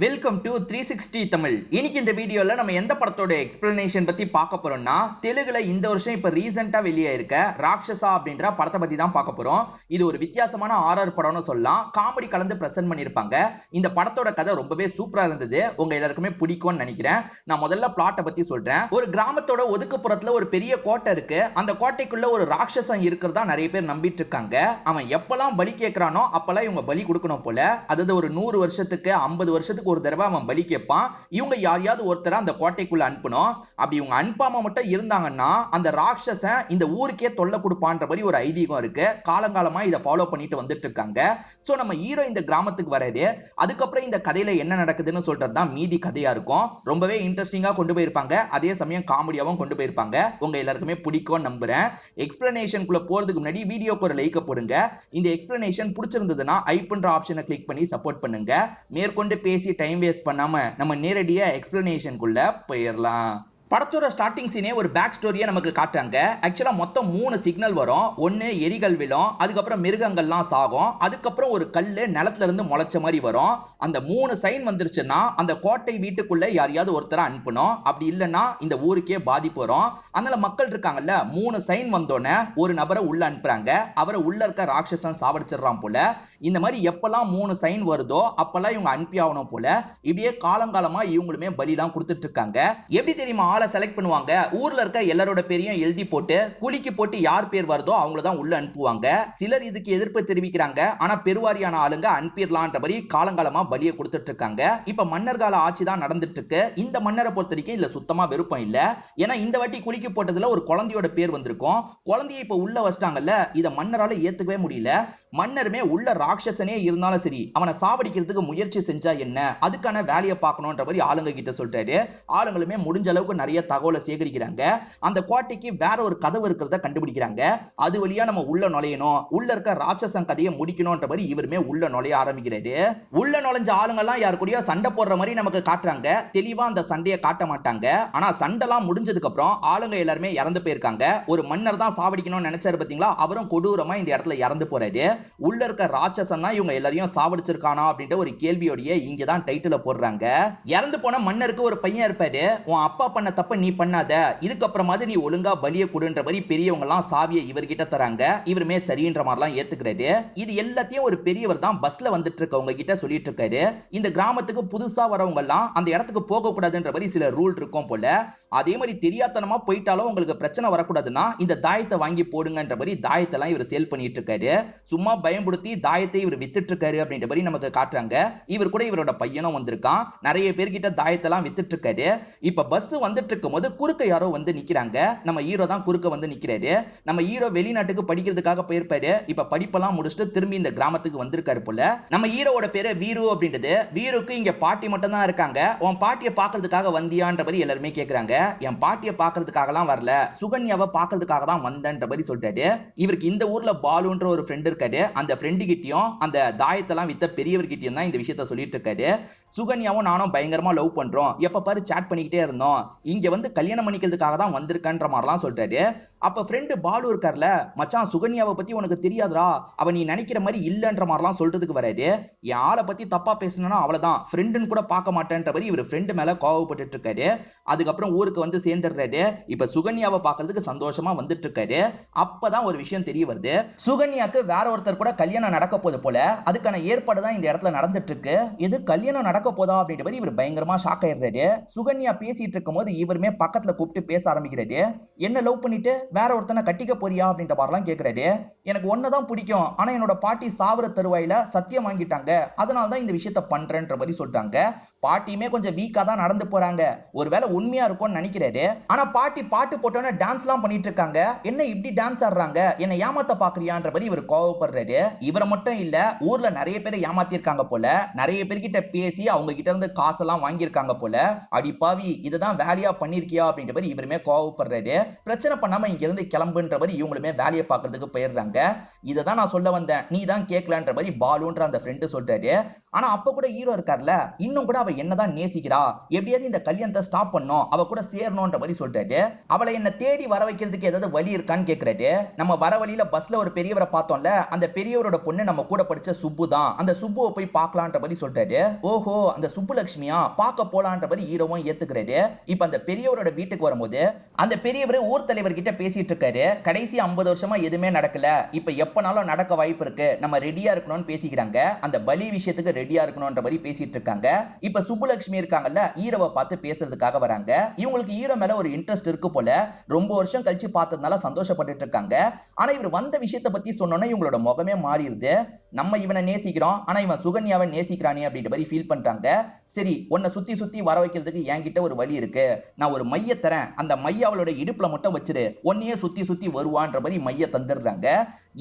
Welcome to 360 Tamil. இன்னைக்கு இந்த வீடியோல நம்ம எந்த படத்தோட எக்ஸ்பிளனேஷன் பத்தி பார்க்க போறோம்னா, தெலுங்குல இந்த வருஷம் இப்ப ரீசெண்டா வெளியே இருக்க ராட்சசா அப்படின்ற படத்தை பத்தி தான் பார்க்க போறோம். இது ஒரு வித்தியாசமான ஹாரர் படம்னு சொல்லலாம். காமெடி கலந்து பிரசன்ட் பண்ணிருப்பாங்க. இந்த படத்தோட கதை ரொம்பவே சூப்பரா இருந்தது. உங்க எல்லாருக்குமே பிடிக்கும்னு நினைக்கிறேன். நான் முதல்ல பிளாட்டை பத்தி சொல்றேன். ஒரு கிராமத்தோட ஒதுக்குப்புறத்துல ஒரு பெரிய கோட்டை இருக்கு. அந்த கோட்டைக்குள்ள ஒரு ராட்சசம் இருக்கிறதா நிறைய பேர் நம்பிட்டு இருக்காங்க. அவன் எப்பெல்லாம் பலி கேட்கிறானோ அப்பெல்லாம் இவங்க பலி கொடுக்கணும் போல. அதாவது ஒரு 100 வருஷத்துக்கு 50 வருஷத்துக்கு ஒரு தடவை அவன் பலி கேட்பான். இவங்க யாரையாவது ஒருத்தர அந்த கோட்டைக்குள்ள அனுப்பணும். அப்படி இவங்க அனுப்பாம மட்டும் இருந்தாங்கன்னா அந்த ராட்சசன் இந்த ஊருக்கே தொல்லை கொடுப்பான்ற மாதிரி ஒரு ஐதீகம் இருக்கு. காலங்காலமா இதை ஃபாலோ பண்ணிட்டு வந்துட்டு இருக்காங்க. சோ நம்ம ஹீரோ இந்த கிராமத்துக்கு வராரு. அதுக்கப்புறம் இந்த கதையில என்ன நடக்குதுன்னு சொல்றதுதான் மீதி கதையா இருக்கும். ரொம்பவே இன்ட்ரெஸ்டிங்கா கொண்டு போயிருப்பாங்க. அதே சமயம் காமெடியாவும் கொண்டு போயிருப்பாங்க. உங்க எல்லாருக்குமே பிடிக்கும் நம்புறேன். எக்ஸ்பிளனேஷனுக்குள்ள போறதுக்கு முன்னாடி வீடியோக்கு ஒரு லைக் போடுங்க. இந்த எக்ஸ்பிளனேஷன் பிடிச்சிருந்ததுன்னா ஐப்ன்ற ஆப்ஷனை கிளிக் பண்ணி சப்போர்ட் பண்ணுங்க. மேற்கொண்டு பேசி டைம் வேஸ்ட் பண்ணாம நம்ம நேரடியா எக்ஸ்பிளனேஷனுக்குள்ள போயிடலாம். படத்தோட ஸ்டார்டிங் சீனே ஒரு பேக் ஸ்டோரியை நமக்கு காட்டுறாங்க. ஆக்சுவலா மொத்தம் 3 சிக்னல் வரும். ஒன்னு எரிகள் விழும், அதுக்கப்புறம் மிருகங்கள்லாம் சாகும், அதுக்கப்புறம் ஒரு கல்லு நிலத்துல இருந்து முளைச்ச மாதிரி வரும். அந்த 3 சைன் வந்துருச்சுன்னா அந்த கோட்டை வீட்டுக்குள்ள யாரையாவது ஒருத்தர அனுப்பணும். அப்படி இல்லைன்னா இந்த ஊருக்கே பாதிப்பு வரும். அதனால மக்கள் இருக்காங்கல்ல, 3 சைன் வந்தோடனே ஒரு நபரை உள்ள அனுப்புறாங்க. அவரை உள்ள இருக்க ராட்சசன் சாவடிச்சிடறான் போல. இந்த மாதிரி எப்பெல்லாம் 3 சைன் வருதோ அப்பெல்லாம் இவங்க அனுப்பி ஆகணும் போல. இப்படியே காலங்காலமா இவங்களுமே பலிலாம் கொடுத்துட்டு இருக்காங்க. எப்படி தெரியுமா ஆளை செலக்ட் பண்ணுவாங்க? ஊர்ல இருக்க எல்லாரோட பேரையும் எழுதி போட்டு குலுக்கி போட்டு யார் பேர் வருதோ அவங்கள தான் உள்ள அனுப்புவாங்க. சிலர் இதுக்கு எதிர்ப்பு தெரிவிக்கிறாங்க. ஆனா பெருவாரியான ஆளுங்க அனுப்பிடலான்ற மாதிரி காலங்காலமா பலியை கொடுத்துட்டு இருக்காங்க. இப்ப மன்னர் கால ஆட்சி தான் நடந்துட்டு இருக்கு. இந்த மன்னரை பொறுத்த வரைக்கும் இல்ல சுத்தமா விருப்பம் இல்ல. ஏன்னா இந்த வாட்டி குலுக்கி போட்டதுல ஒரு குழந்தையோட பேர் வந்திருக்கும். குழந்தையை இப்ப உள்ள வச்சிட்டாங்கல்ல, இத மன்னரால ஏத்துக்கவே முடியல. மன்னருமே உள்ள ராட்சசனே இருந்தாலும் சரி அவனை சாவடிக்கிறதுக்கு முயற்சி செஞ்சா என்ன, அதுக்கான வேலையை பார்க்கணும்ன்ற மாதிரி ஆளுங்க கிட்ட சொல்றாரு. ஆளுங்களுமே முடிஞ்ச அளவுக்கு நிறைய தகவலை சேகரிக்கிறாங்க. அந்த கோட்டைக்கு வேற ஒரு கதவு இருக்கிறத கண்டுபிடிக்கிறாங்க. அது வழியா நம்ம உள்ள நுழையணும், உள்ள இருக்க ராட்சசன் கதையை முடிக்கணும்ன்ற மாதிரி இவருமே உள்ள நுழைய ஆரம்பிக்கிறாரு. உள்ள நுழைஞ்ச ஆளுங்க எல்லாம் யாரு கூடயோ சண்டை போடுற மாதிரி நமக்கு காட்டுறாங்க. தெளிவா அந்த சண்டையை காட்ட மாட்டாங்க. ஆனா சண்டைலாம் முடிஞ்சதுக்கு அப்புறம் ஆளுங்க எல்லாருமே இறந்து போயிருக்காங்க. ஒரு மன்னர் தான் சாவடிக்கணும்னு நினைச்சாரு பாத்தீங்களா, அவரும் கொடூரமா இந்த இடத்துல இறந்து போறாரு. உள்ள இருக்க ராட்சசன் தான் இவங்க எல்லாரையும் சாவடிச்சிருக்கானா அப்படின்ற ஒரு கேள்வியோடைய இங்க தான் டைட்டில போடுறாங்க. இறந்து போன மன்னருக்கு ஒரு பையன் இருப்பாரு. உன் அப்பா பண்ண தப்ப நீ பண்ணாத, இதுக்கப்புறமாவது நீ ஒழுங்கா பலிய கொடுன்ற மாதிரி பெரியவங்க எல்லாம் சாவியை இவர்கிட்ட தராங்க. இவருமே சரின்ற மாதிரிலாம் ஏத்துக்கிறாரு. இது எல்லாத்தையும் ஒரு பெரியவர் தான் பஸ்ல வந்துட்டு இருக்கவங்க கிட்ட சொல்லிட்டு இருக்காரு. இந்த கிராமத்துக்கு புதுசா வரவங்க எல்லாம் அந்த இடத்துக்கு போக கூடாதுன்ற மாதிரி சில ரூல் இருக்கும் போல. அதே மாதிரி தெரியாதனமா போயிட்டாலும் உங்களுக்கு பிரச்சனை வரக்கூடாதுன்னா இந்த தாயத்தை வாங்கி போடுங்கன்ற மாதிரி தாயத்தெல்லாம் இவர் சேல் பண்ணிட்டு இருக்காரு. சும்மா பயன்படுத்தி தாயத்தை இவர் வித்துட்டு இருக்காரு அப்படின்ற மாதிரி நமக்கு காட்டுறாங்க. இவர் கூட இவரோட பையனும் வந்திருக்கான். நிறைய பேர்கிட்ட தாயத்தெல்லாம் வித்துட்டு இருக்காரு. இப்ப பஸ் வந்துட்டு இருக்கும் போது குறுக்க யாரோ வந்து நிக்கிறாங்க. நம்ம ஹீரோ தான் குறுக்க வந்து நிக்கிறாரு. நம்ம ஹீரோ வெளிநாட்டுக்கு படிக்கிறதுக்காக போயிருப்பாரு. இப்ப படிப்பெல்லாம் முடிச்சுட்டு திரும்பி இந்த கிராமத்துக்கு வந்திருக்காரு போல. நம்ம ஹீரோவோட பேரு வீரு அப்படின்றது. வீருக்கு இங்க பாட்டி மட்டும் தான் இருக்காங்க. உன் பாட்டியை பாக்குறதுக்காக வந்தியான்ற மாதிரி எல்லாருமே கேக்குறாங்க. என் பாட்டியை பாக்குறதுக்காகலாம் வரல, சுகன்யாவை பாக்குறதுக்காக தான் வந்தன்ற மாதிரி சொல்றாரு. இவருக்கு இந்த ஊர்ல பாலுன்ற ஒரு ஃப்ரெண்ட் இருக்காரு. அந்த ஃப்ரெண்டு கிட்டயும் அந்த தாயத்தெல்லாம் வித்த பெரியவர்கிட்டயும் தான் இந்த விஷயத்த சொல்லிட்டு இருக்காரு. சுகன்யாவும் நானும் பயங்கரமா லவ் பண்றோம், எப்ப பாரு சாட் பண்ணிக்கிட்டே இருந்தோம், இங்க வந்து கல்யாணம் பண்ணிக்கிறதுக்காக தான் வந்திருக்கன்ற மாதிரிலாம் சொல்றாரு. அப்ப ஃப்ரெண்டு பாலு இருக்கார்ல, மச்சான் சுகன்யாவை பத்தி உனக்கு தெரியாதுடா, அவ நீ நினைக்கிற மாதிரி இல்லன்ற மாதிரிலாம் சொல்றதுக்கு வராரு. என் ஆளை பத்தி தப்பா பேசணும்னா அவ்வளவுதான், ஃப்ரெண்டுன்னு கூட பார்க்க மாட்டேன்ற மாதிரி இவர் ஃப்ரெண்டு மேல கோவப்பட்டு இருக்காரு. அதுக்கப்புறம் ஊருக்கு வந்து சேர்ந்துடுறாரு. இப்ப சுகன்யாவை பாக்குறதுக்கு சந்தோஷமா வந்துட்டு இருக்காரு. அப்பதான் ஒரு விஷயம் தெரிய வருது. சுகன்யாக்கு வேற ஒருத்தர் கூட கல்யாணம் நடக்க போது போல. அதுக்கான ஏற்பாடு தான் இந்த இடத்துல நடந்துட்டு இருக்கு. இது கல்யாணம் நடக்க போதா அப்படின்ற மாதிரி இவர் பயங்கரமா ஷாக் ஆயிடுறாரு. சுகன்யா பேசிட்டு இருக்கும் போது இவருமே பக்கத்துல கூப்பிட்டு பேச ஆரம்பிக்கிறாரு. என்ன லவ் பண்ணிட்டு வேற ஒருத்தனை கட்டிக்க போறியா அப்படின்ற மாதிரிலாம் கேக்குறாரு. எனக்கு ஒன்னதான் பிடிக்கும், ஆனா என்னோட பாட்டி சாவர தருவாயில சத்தியம் வாங்கிட்டாங்க, அதனாலதான் இந்த விஷயத்த பண்றேன்ற மாதிரி சொல்லிட்டாங்க. பாட்டியுமே கொஞ்சம் வீக்கா தான் நடந்து போறாங்க. ஒருவேளை உண்மையா இருக்கும்னு நினைக்கிறாரு. ஆனா பாட்டி பாட்டு போட்டோன்னு டான்ஸ் எல்லாம் பண்ணிட்டு இருக்காங்க. என்ன இப்படி டான்ஸ் ஆடுறாங்க, என்ன ஏமாத்த பாக்குறியான்ற மாதிரி இவர் கோவப்படுறாரு. இவரை மட்டும் இல்ல, ஊர்ல நிறைய பேரை ஏமாத்திருக்காங்க போல. நிறைய பேர்கிட்ட பேசி அவங்க கிட்ட இருந்து காசெல்லாம் வாங்கியிருக்காங்க போல. அடிப்பாவி, இதுதான் வேலையா பண்ணிருக்கியா அப்படின்ற மாதிரி இவருமே கோவப்படுறாரு. பிரச்சனை பண்ணாம இங்க இருந்து கிளம்புன்ற மாதிரி இவங்களுமே வேலையை பாக்குறதுக்கு போயிடுறாங்க. இததான் நான் சொல்ல வந்தேன், நீ தான் கேட்கலன்ற மாதிரி பாலுன்ற அந்த ஃப்ரெண்டு சொல்றாரு. ஆனா அப்ப கூட ஹீரோ இருக்கார்ல, இன்னும் கூட அவ என்னதான் நேசிக்கிறா, எப்படியாவது இந்த கல்யாணத்தை ஸ்டாப் பண்ணும், அவ கூட சேரணும்ன்ற மாதிரி சொல்றாரு. அவளை என்ன தேடி வர வைக்கிறதுக்கு ஏதாவது வழி இருக்கான்னு கேக்குறாரு. நம்ம வர வழியில பஸ்ல ஒரு பெரியவரை பார்த்தோம்ல, அந்த பெரியவரோட பொண்ணு நம்ம கூட படிச்ச சுப்பு தான், அந்த சுப்புவை போய் பார்க்கலான்ற மாதிரி சொல்றாரு. ஓஹோ, அந்த சுப்புலட்சுமியா, பார்க்க போலான்ற மாதிரி ஹீரோவும் ஏத்துக்கிறாரு. இப்ப அந்த பெரியவரோட வீட்டுக்கு வரும்போது அந்த பெரியவர் ஊர் தலைவர் கிட்ட பேசிட்டு இருக்காரு. கடைசி 50 வருஷமா எதுவுமே நடக்கல, இப்ப எப்பனாலும் நடக்க வாய்ப்பு இருக்கு, நம்ம ரெடியா இருக்கணும்னு பேசிக்கிறாங்க. அந்த பலி விஷயத்துக்கு ரெடியா இருக்கணும்ன்ற மாதிரி பேசிட்டு இருக்காங்க. இப்ப சுப்புலட்சுமி இருக்காங்கல்ல, ஹீரோவை பார்த்து பேசுறதுக்காக வராங்க. இவங்களுக்கு ஹீரோ மேல ஒரு இன்ட்ரெஸ்ட் இருக்கு போல, ரொம்ப வருஷம் கழிச்சு பார்த்ததுனால சந்தோஷப்பட்டு இருக்காங்க. ஆனா இவர் வந்த விஷயத்தை பத்தி சொன்னோன்னா இவங்களோட முகமே மாறிடுது. நம்ம இவனை நேசிக்கிறோம், ஆனா இவன் சுகன்யாவை நேசிக்கிறானே அப்படின்ற மாதிரி ஃபீல் பண்றாங்க. சரி, உன்னை சுத்தி சுத்தி வர வைக்கிறதுக்கு என்கிட்ட ஒரு வழி இருக்கு, நான் ஒரு மைய தரேன், அந்த மைய அவளோட இடுப்புல மட்டும் வச்சிரு, உன்னையே சுத்தி சுத்தி வருவான்ற மாதிரி மைய தந்துடுறாங்க.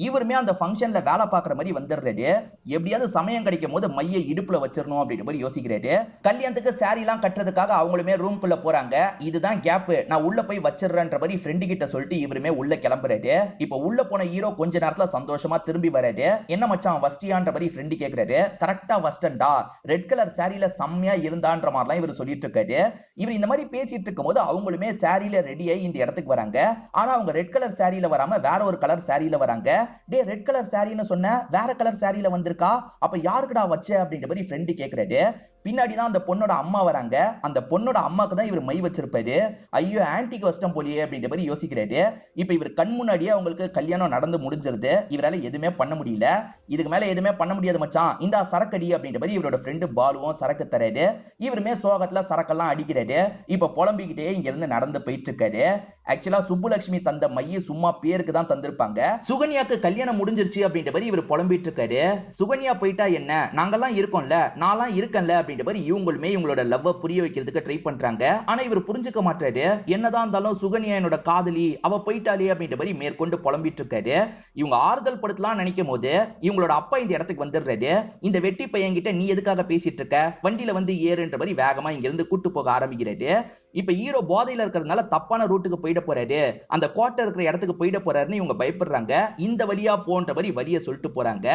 இவருமே அந்த ஃபங்க்ஷன்ல வேலை பார்க்குற மாதிரி வந்துடுறாரு. எப்படியாவது சமயம் கிடைக்கும் போது மைய இடுப்புல வச்சிடணும் அப்படின்ற மாதிரி யோசிக்கிறாரு. கல்யாணத்துக்கு சாரி எல்லாம் கட்டுறதுக்காக அவங்களுமே ரூம்குள்ள போறாங்க. இதுதான் கேப், நான் உள்ள போய் வச்சிடுறேன்ற மாதிரி ஃப்ரெண்டு கிட்ட சொல்லிட்டு இவருமே உள்ள கிளம்புறாரு. இப்ப உள்ள போன ஹீரோ கொஞ்ச நேரத்துல சந்தோஷமா திரும்பி வராரு. என்ன மச்சான் வஸ்டியான்ற மாதிரி ஃப்ரெண்டு கேக்குறாரு. கரெக்டா வஸ்டன்டா, ரெட் கலர் சாரியில செம்மையா இருந்தான்ற மாதிரிலாம் இவர் சொல்லிட்டு இருக்காரு. இவர் இந்த மாதிரி பேசிட்டு இருக்கும் போது அவங்களுமே சாரியில ரெடியாகி இந்த இடத்துக்கு வராங்க. ஆனா அவங்க ரெட் கலர் சாரியில வராம வேற ஒரு கலர் சாரியில வராங்க. டே, ரெட் கலர் சாரின்னு சொன்ன, வேற கலர் சாரியில வந்திருக்கா, அப்ப யாருக்குடா வச்ச அப்படின்ற மாதிரி ஃப்ரெண்டு கேக்குறாரு. பின்னாடி தான் அந்த பொண்ணோட அம்மா வராங்க. அந்த பொண்ணோட அம்மாக்கு தான் இவர் மை வச்சிருப்பாரு. ஐயோ, ஆன்டிக்கு வச்சிட்டோம் போலியே அப்படின்ற மாதிரி யோசிக்கிறாரு. இப்ப இவர் கண் முன்னாடியே அவங்களுக்கு கல்யாணம் நடந்து முடிஞ்சிருது. இவரால எதுவுமே பண்ண முடியல. இதுக்கு மேல எதுவுமே பண்ண முடியாது மச்சான், இந்த சரக்கடி அப்படின்ற மாதிரி இவரோட ஃப்ரெண்டு பாலுவும் சரக்கு தராரு. இவருமே சோகத்துல சரக்கெல்லாம் அடிக்கிறாரு. இப்ப புலம்பிக்கிட்டே இங்க இருந்து நடந்து போயிட்டு இருக்காரு. ஆக்சுவலா சுப்புலட்சுமி தந்த மைய சும்மா பேருக்கு தான் தந்திருப்பாங்க. சுகன்யாக்கு கல்யாணம் முடிஞ்சிருச்சு அப்படின்ற மாதிரி இவர் புலம்பிட்டு இருக்காரு. சுகன்யா போயிட்டா என்ன, நாங்கெல்லாம் இருக்கோம்ல, நான்லாம் இருக்கேன்ல அப்படின்ற மாதிரி இவங்களுமே இவங்களோட லவ்வ புரிய வைக்கிறதுக்கு ட்ரை பண்றாங்க. ஆனா இவர் புரிஞ்சுக்க மாட்டாரு. என்னதான் இருந்தாலும் சுகன்யா என்னோட காதலி, அவ போயிட்டாலே அப்படின்ற மாதிரி மேற்கொண்டு புலம்பிட்டு இருக்காரு. இவங்க ஆறுதல் படுத்தலாம் நினைக்கும் போது இவங்களோட அப்பா இந்த இடத்துக்கு வந்துடுறாரு. இந்த வெட்டி பையன் கிட்ட நீ எதுக்காக பேசிட்டு இருக்க, வண்டியில வந்து ஏறுன்ற மாதிரி வேகமா இங்க இருந்து கூட்டு போக ஆரம்பிக்கிறாரு. இப்ப ஹீரோ போதையில இருக்கிறதுனால தப்பான ரூட்டுக்கு போயிட போறாரு, அந்த கோட்டை இருக்கிற இடத்துக்கு போயிட போறாருன்னு இவங்க பயப்படுறாங்க. இந்த வழியா போன்ற மாதிரி வழியை சொல்லிட்டு போறாங்க.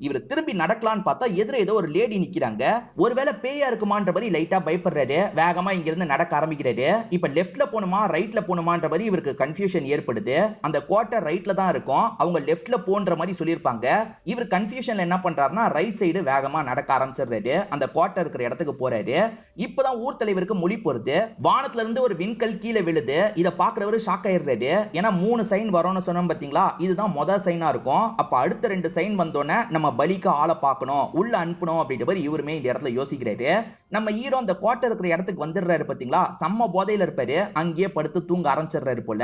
இவர் திரும்பி நடக்கலான்னு பார்த்தா எதிர ஏதோ ஒரு லேடி நிக்கிறாங்க. ஒருவேளை பேயா இருக்குமான்ற மாதிரி லைட்டா பயப்படுறாரு. வேகமா இங்க இருந்து நடக்க ஆரம்பிக்கிறாரு. இப்ப லெஃப்ட்ல போணுமா ரைட்ல போணுமான்ற மாதிரி இவருக்கு கன்ஃபியூஷன் ஏற்படுது. அந்த கோட்டை ரைட்ல தான் இருக்கும், அவங்க லெஃப்ட்ல போன்ற மாதிரி சொல்லியிருப்பாங்க. இவர் கன்ஃபியூஷன்ல என்ன பண்றாருன்னா ரைட் சைடு வேகமா நடக்க ஆரம்பிச்சிடுறாரு. அந்த கோட்டை இருக்கிற இடத்துக்கு போறாரு. இப்பதான் ஊர் தலைவருக்கு மொழி போறது. வானத்துல இருந்து ஒரு விண்கல் கீழே விழுது. இத பாக்குறவரு ஷாக் ஆயிடுறாரு. ஏன்னா 3 சைன் வரும்னு சொன்னோம் பாத்தீங்களா, இதுதான் முதல் சைனா இருக்கும். அப்ப அடுத்த 2 சைன் வந்தோடனே நம்ம பலிக்கு ஆளை பார்க்கணும், உள்ள அனுப்பணும் அப்படின்ற மாதிரி இவருமே இந்த இடத்துல யோசிக்கிறாரு. நம்ம ஹீரோ அந்த கோட்டை இருக்கிற இடத்துக்கு வந்துடுறாரு பாத்தீங்களா, செம்ம போதையில இருப்பாரு. அங்கேயே படுத்து தூங்க ஆரம்பிச்சிடுறாரு போல.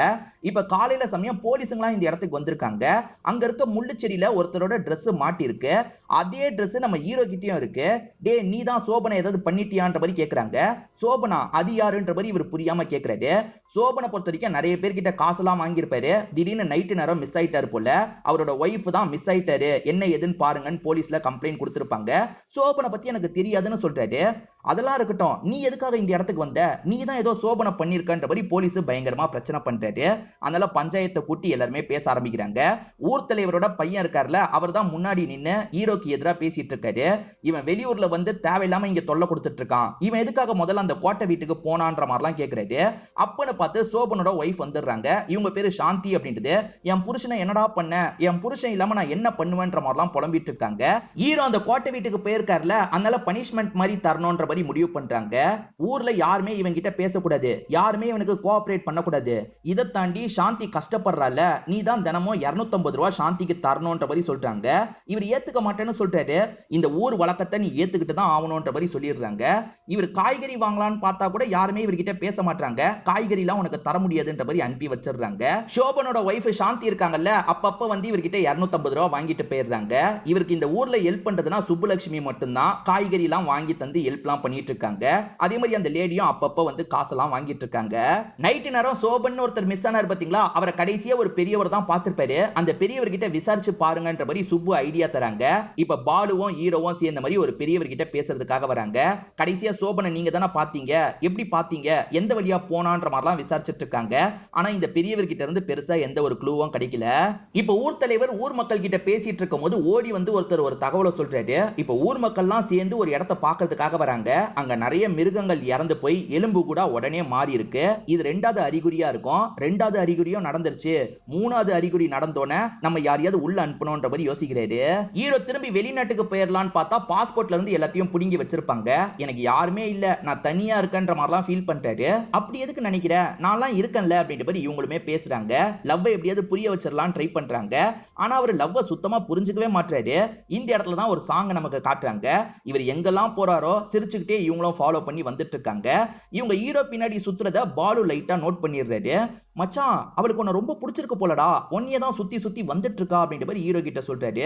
இப்ப காலையில சமயம் போலீஸுங்களா இந்த இடத்துக்கு வந்திருக்காங்க. அங்க இருக்க முள்ளுச்செடியில ஒருத்தரோட Dress மாட்டி இருக்கு. அதே Dress நம்ம ஹீரோ கிட்டயும் இருக்கு. டே, நீ தான் சோபனை ஏதாவது பண்ணிட்டியான்ற மாதிரி கேக்குறாங்க. சோபனா அது யாருன்ற மாதிரி இவர் புரியாம கேக்குறாரு. சோபனை பொறுத்த வரைக்கும் நிறைய பேர்கிட்ட காசெல்லாம் வாங்கியிருப்பாரு. திடீர்னு நைட்டு நேரம் மிஸ் ஆயிட்டாரு போல. அவரோட ஒய்ஃப் தான் மிஸ் ஆயிட்டாரு, என்ன எதுன்னு பாருங்கன்னு போலீஸ்ல கம்ப்ளைண்ட் கொடுத்திருப்பாங்க. சோபனை பத்தி எனக்கு தெரியாதுன்னு சொல்றாரு. அதெல்லாம் இருக்கட்டும், நீ எதுக்காக இந்த இடத்துக்கு வந்த, நீ தான் ஏதோ சோபனை பண்ணிருக்கன்ற மாதிரி போலீஸ் பயங்கரமா பிரச்சனை பண்றாரு. அதனால பஞ்சாயத்தை கூட்டி எல்லாருமே பேச ஆரம்பிக்கிறாங்க. ஊர் தலைவரோட பையன் இருக்காருல, அவர் தான் முன்னாடி நின்னு ஹீரோக்கு எதிராக பேசிட்டு இருக்காரு. இவன் வெளியூர்ல வந்து தேவையில்லாம இங்க தொல்லை கொடுத்துட்டு இருக்கான், இவன் எதுக்காக முதல்ல அந்த கோட்டை வீட்டுக்கு போனான்ற மாதிரிலாம் கேக்குறாரு. அப்பன்னு பார்த்து சோபனோட ஒய்ஃப் வந்துடுறாங்க. இவங்க பேரு சாந்தி அப்படின்றது. என் புருஷனை என்னடா பண்ண, என் புருஷன் இல்லாம நான் என்ன பண்ணுவேன்ற மாதிரிலாம் புலம்பிட்டு இருக்காங்க. ஹீரோ அந்த கோட்டை வீட்டுக்கு போயிருக்காருல, அதனால பனிஷ்மெண்ட் மாதிரி தரணும்ன்ற மாதிரி முடிவு பண்றாங்க. ஊர்ல யாருமே இவன் கிட்ட பேசக்கூடாது, யாருமே இவனுக்கு கோஆபரேட் பண்ணக்கூடாது. இதை தாண்டி சாந்தி கஷ்டப்படுறால, நீ தான் தினமும் 250 ரூபாய் சாந்திக்கு தரணும்ன்ற மாதிரி சொல்றாங்க. இவர் ஏத்துக்க மாட்டேன்னு சொல்றாரு. இந்த ஊர் வழக்கத்தை நீ ஏத்துக்கிட்டு தான் ஆகணும்ன்ற மாதிரி சொல்லிடுறாங்க. இவர் காய்கறி வாங்கலாம்னு பார்த்தா கூட யாருமே இவர்கிட்ட பேச மாட்டாங்க. காய்கறி எல்லாம் உனக்கு தர முடியாதுன்ற மாதிரி அனுப்பி வச்சிடுறாங்க. சோபனோட ஒய்ஃப் சாந்தி இருக்காங்கல்ல, அப்பப்ப வந்து இவர்கிட்ட 250 ரூபாய் வாங்கிட்டு போயிடுறாங்க. இவருக்கு இந்த ஊர்ல ஹெல்ப் பண்றதுன்னா சுப்புலட்சுமி மட்டும்தான். காய்கறி எல்லாம் வாங்கி தந்து ஹெல்ப் எல்லாம் பண்ணிட்டு இருக்காங்க. அதே மாதிரி அந்த லேடியும் அப்பப்ப வந்து காசெல்லாம் வாங்கிட்டு இருக்காங்க. நைட்டு நேரம் சோபன் ஒருத்தர் மிஸ் ஆனார் பாத்தீங்களா, அவரை கடைசியா ஒரு பெரியவர் தான் பார்த்திருப்பாரு. அந்த பெரியவர் கிட்ட விசாரிச்சு பாருங்கன்ற மாதிரி சுப்பு ஐடியா தராங்க. இப்ப பாலுவும் ஹீரோவும் சேர்ந்த மாதிரி ஒரு பெரியவர் கிட்ட பேசுறதுக்காக வராங்க. கடைசியா சோபனை நீங்க தானே பாத்தீங்க, எப்படி பாத்தீங்க, எந்த வழியா போனான்ற மாதிரிலாம் விசாரிச்சுட்டு இருக்காங்க. ஆனா இந்த பெரியவர் கிட்ட இருந்து பெருசா எந்த ஒரு க்ளூவும் கிடைக்கல. இப்ப ஊர் தலைவர் ஊர் மக்கள் கிட்ட பேசிட்டு இருக்கும் போது ஓடி வந்து ஒருத்தர் ஒரு தகவலை சொல்றாரு. இப்ப ஊர் மக்கள்லாம் சேர்ந்து ஒரு இடத்தை பாக்குறதுக்காக வராங்க. அங்க நிறைய மிருகங்கள் இறந்து போய் எலும்பு கூட உடனே மாறி இருக்கு. இது ரெண்டாவது அறிகுறியா இருக்கும். ரெண்டாவது அறிகுறியும் நடந்துருச்சு. மூணாவது அறிகுறி நடந்தோனே நம்ம யாரையாவது உள்ள அனுப்பணும்ன்ற மாதிரி யோசிக்கிறாரு. ஹீரோ திரும்பி வெளிநாட்டுக்கு போயிடலான்னு பார்த்தா பாஸ்போர்ட்ல இருந்து எல்லாத்தையும் புடுங்கி வச்சிருப்பாங்க. எனக்கு யாருமே இல்ல, நான் தனியா இருக்கேன்ற மாதிரிலாம் ஃபீல் பண்ணிட்டாரு. அப்படி எதுக்கு நினைக்கிற, நான்லாம் இருக்கேன்ல அப்படின்ற மாதிரி இவங்களுமே பேசுறாங்க. லவ் எப்படியாவது புரிய வச்சிடலாம் ட்ரை பண்றாங்க. ஆனா அவர் லவ் சுத்தமா புரிஞ்சுக்கவே மாட்டாரு. இந்த இடத்துல தான் ஒரு சாங் நமக்கு காட்டுறாங்க. இவர் எங்கெல்லாம் போறாரோ சிரிச்சுக்கிட்டே இவங்களும் ஃபாலோ பண்ணி வந்துட்டு இருக்காங்க. இவங்க ஹீரோ பின்னாடி சுத்துறத பாலு லைட்டா நோட் பண்ணிடுறாரு. மச்சான், அவளுக்கு உன்னை ரொம்ப பிடிச்சிருக்கு போலடா, ஒன்னியே தான் சுத்தி சுத்தி வந்துட்டு இருக்கா அப்படின்ற மாதிரி ஹீரோ கிட்ட சொல்றாரு.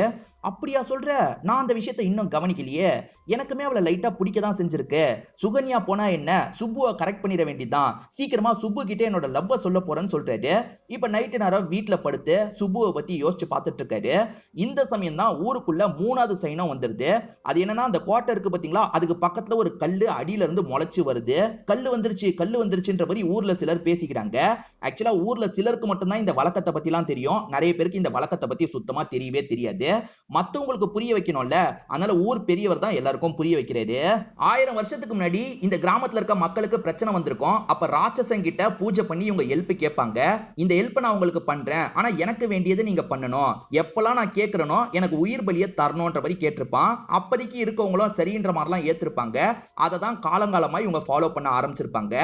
அப்படியா சொல்ற, நான் அந்த விஷயத்தை இன்னும் கவனிக்கலையே. எனக்குமே அவளை லைட்டா பிடிக்க தான் செஞ்சிருக்கு. சுகன்யா போனா என்ன, சுப்புவை கரெக்ட் பண்ணிட வேண்டியதான். சீக்கிரமா சுப்பு கிட்ட என்னோட லவ்வ சொல்ல போறேன்னு சொல்றாரு. இப்ப நைட்டு நேரம் வீட்டுல படுத்து சுப்புவை பத்தி யோசிச்சு பார்த்துட்டு இருக்காரு. இந்த சமயம் தான் ஊருக்குள்ள மூணாவது சைனம் வந்துருது. அது என்னன்னா, அந்த கோட்டை இருக்கு பாத்தீங்களா, அதுக்கு பக்கத்துல ஒரு கல்லு அடியில இருந்து முளைச்சு வருது. கல்லு வந்துருச்சுன்ற மாதிரி ஊர்ல சிலர் பேசிக்கிறாங்க. ஆக்சுவலா ஊர்ல சிலருக்கு மட்டும்தான் இந்த வழக்கத்தை பத்தி எல்லாம் தெரியும். நிறைய பேருக்கு இந்த வழக்கத்தை பத்தி சுத்தமா தெரியவே தெரியாது. மத்தவங்களுக்கு புரிய வைக்கணும்ல, அதனால ஊர் பெரியவர் தான் எல்லாருக்கும் புரிய வைக்கிறாரு. 1000 வருஷத்துக்கு முன்னாடி இந்த கிராமத்துல இருக்க மக்களுக்கு பிரச்சனை வந்திருக்கும். அப்ப ராட்சசன் கிட்ட பூஜை பண்ணி இவங்க ஹெல்ப் கேட்பாங்க. இந்த ஹெல்ப் நான் உங்களுக்கு பண்றேன், ஆனா எனக்கு வேண்டியது நீங்க பண்ணணும். எப்பெல்லாம் நான் கேட்கிறேனோ எனக்கு உயிர் பலியை தரணும்ன்ற மாதிரி கேட்டிருப்பான். அப்போதைக்கு இருக்கவங்களும் சரின்ற மாதிரிலாம் ஏத்திருப்பாங்க. அதை தான் காலங்காலமா இவங்க ஃபாலோ பண்ண ஆரம்பிச்சிருப்பாங்க.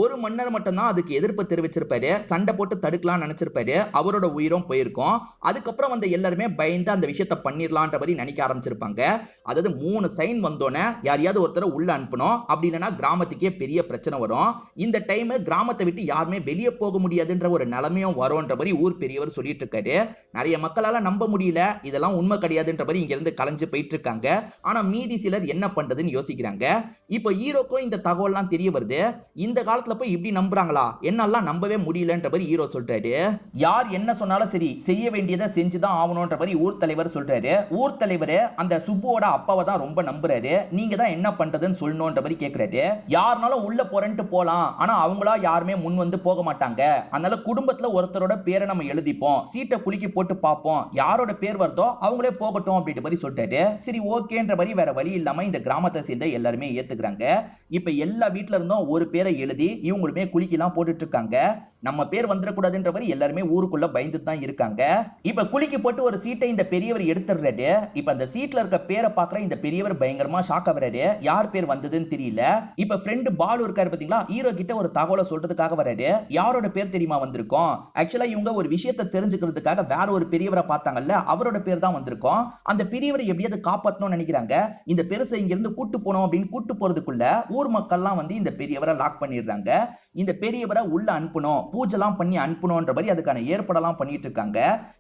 ஒரு மன்னர் மட்டும்தான் அதுக்கு எதிர்ப்பு தெரிவிச்சிருப்பாரு. சண்டை போட்டு தடுக்கலாம் நினைச்சிருப்பாரு. அவரோட உயிரும் போயிருக்கும். அதுக்கப்புறம் வந்து எல்லாருமே பயந்து அந்த விஷயத்தை பண்ணிரலாம்ன்ற மாதிரி நினைக்க ஆரம்பிச்சிருப்பாங்க. அதாவது 3 சைன் வந்தோனே யாரையாவது ஒருத்தரை உள்ள அனுப்பணும். அப்படி இல்லைன்னா கிராமத்துக்கே பெரிய பிரச்சனை வரும். இந்த டைம் கிராமத்தை விட்டு யாருமே வெளியே போக முடியாதுன்ற ஒரு நிலைமையும் வரும்ன்ற மாதிரி ஊர் பெரியவர் சொல்லிட்டு இருக்காரு. நிறைய மக்களால நம்ப முடியல, இதெல்லாம் உண்மை கிடையாதுன்ற மாதிரி இங்க இருந்து கலைஞ்சு போயிட்டு இருக்காங்க. ஆனா மீதி சிலர் என்ன பண்றதுன்னு யோசிக்கிறாங்க. இப்போ ஹீரோக்கும் இந்த தகவல்லாம் தெரிய வருது. இந்த காலத்துல போய் இப்படி நம்புறாங்களா, என்னெல்லாம் நம்பவே முடியலன்ற மாதிரி ஹீரோ சொல்றாரு. யார் என்ன சொன்னாலும் சரி, செய்ய வேண்டியதை செஞ்சுதான் ஆகணும்ன்ற மாதிரி ஊர் தலைவர் சொல்றாரு. ஊர் தலைவர் அந்த சுப்புவோட அப்பாவை தான் ரொம்ப நம்புறாரு. நீங்க தான் என்ன பண்றதுன்னு சொல்லணும்ன்ற மாதிரி கேக்குறாரு. யாருனாலும் உள்ள போறேன்ட்டு போலாம், ஆனா அவங்களா யாருமே முன் வந்து போக மாட்டாங்க. அதனால குடும்பத்துல ஒருத்தரோட பேரை நம்ம எழுதிப்போம், சீட்டை குலுக்கி போட்டு பார்ப்போம், யாரோட பேர் வருதோ அவங்களே போகட்டும் அப்படின்ற மாதிரி சொல்றாரு. சரி ஓகேன்ற மாதிரி வேற வழி இல்லாம இந்த கிராமத்தை சேர்ந்த எல்லாருமே ஏத்துக்கிறாங்க. இப்ப எல்லா வீட்டுல இருந்தும் ஒரு பேரை எழுதி இவங்களுமே குலுக்கிலாம் போட்டுட்டு இருக்காங்க. நம்ம பேர் வந்துடக்கூடாதுன்ற மாதிரி எல்லாருமே ஊருக்குள்ள பயந்து தான் இருக்காங்க. இப்ப குலுக்கி போட்டு ஒரு சீட்டை இந்த பெரியவர் எடுத்துறாரு. இப்ப அந்த சீட்ல இருக்க பேரை பாக்குற இந்த பெரியவர் பயங்கரமா ஷாக் ஆகுறாரு. யார் பேர் வந்ததுன்னு தெரியல. இப்ப ஃப்ரெண்ட் பாலு இருக்காரு பாத்தீங்களா, ஹீரோ கிட்ட ஒரு தகவலை சொல்றதுக்காக வராரு. யாரோட பேர் தெரியுமா வந்திருக்கும், ஆக்சுவலா இவங்க ஒரு விஷயத்தை தெரிஞ்சுக்கிறதுக்காக வேற ஒரு பெரியவரை பார்த்தாங்கல்ல, அவரோட பேர் தான் வந்திருக்கும். அந்த பெரியவரை எப்படியாவது காப்பாற்றணும்னு நினைக்கிறாங்க. இந்த பெருசை இங்க இருந்து கூட்டு போனோம் அப்படின்னு கூட்டு போறதுக்குள்ள ஊர் மக்கள்லாம் வந்து இந்த பெரியவரை லாக் பண்ணிடுறாங்க. இந்த பெரியவரை உள்ள அனுப்பணும், பூஜைலாம் பண்ணி அனுப்பணும்ன்ற மாதிரி அதுக்கான ஏற்பாடெல்லாம் பண்ணிட்டு இருக்காங்க.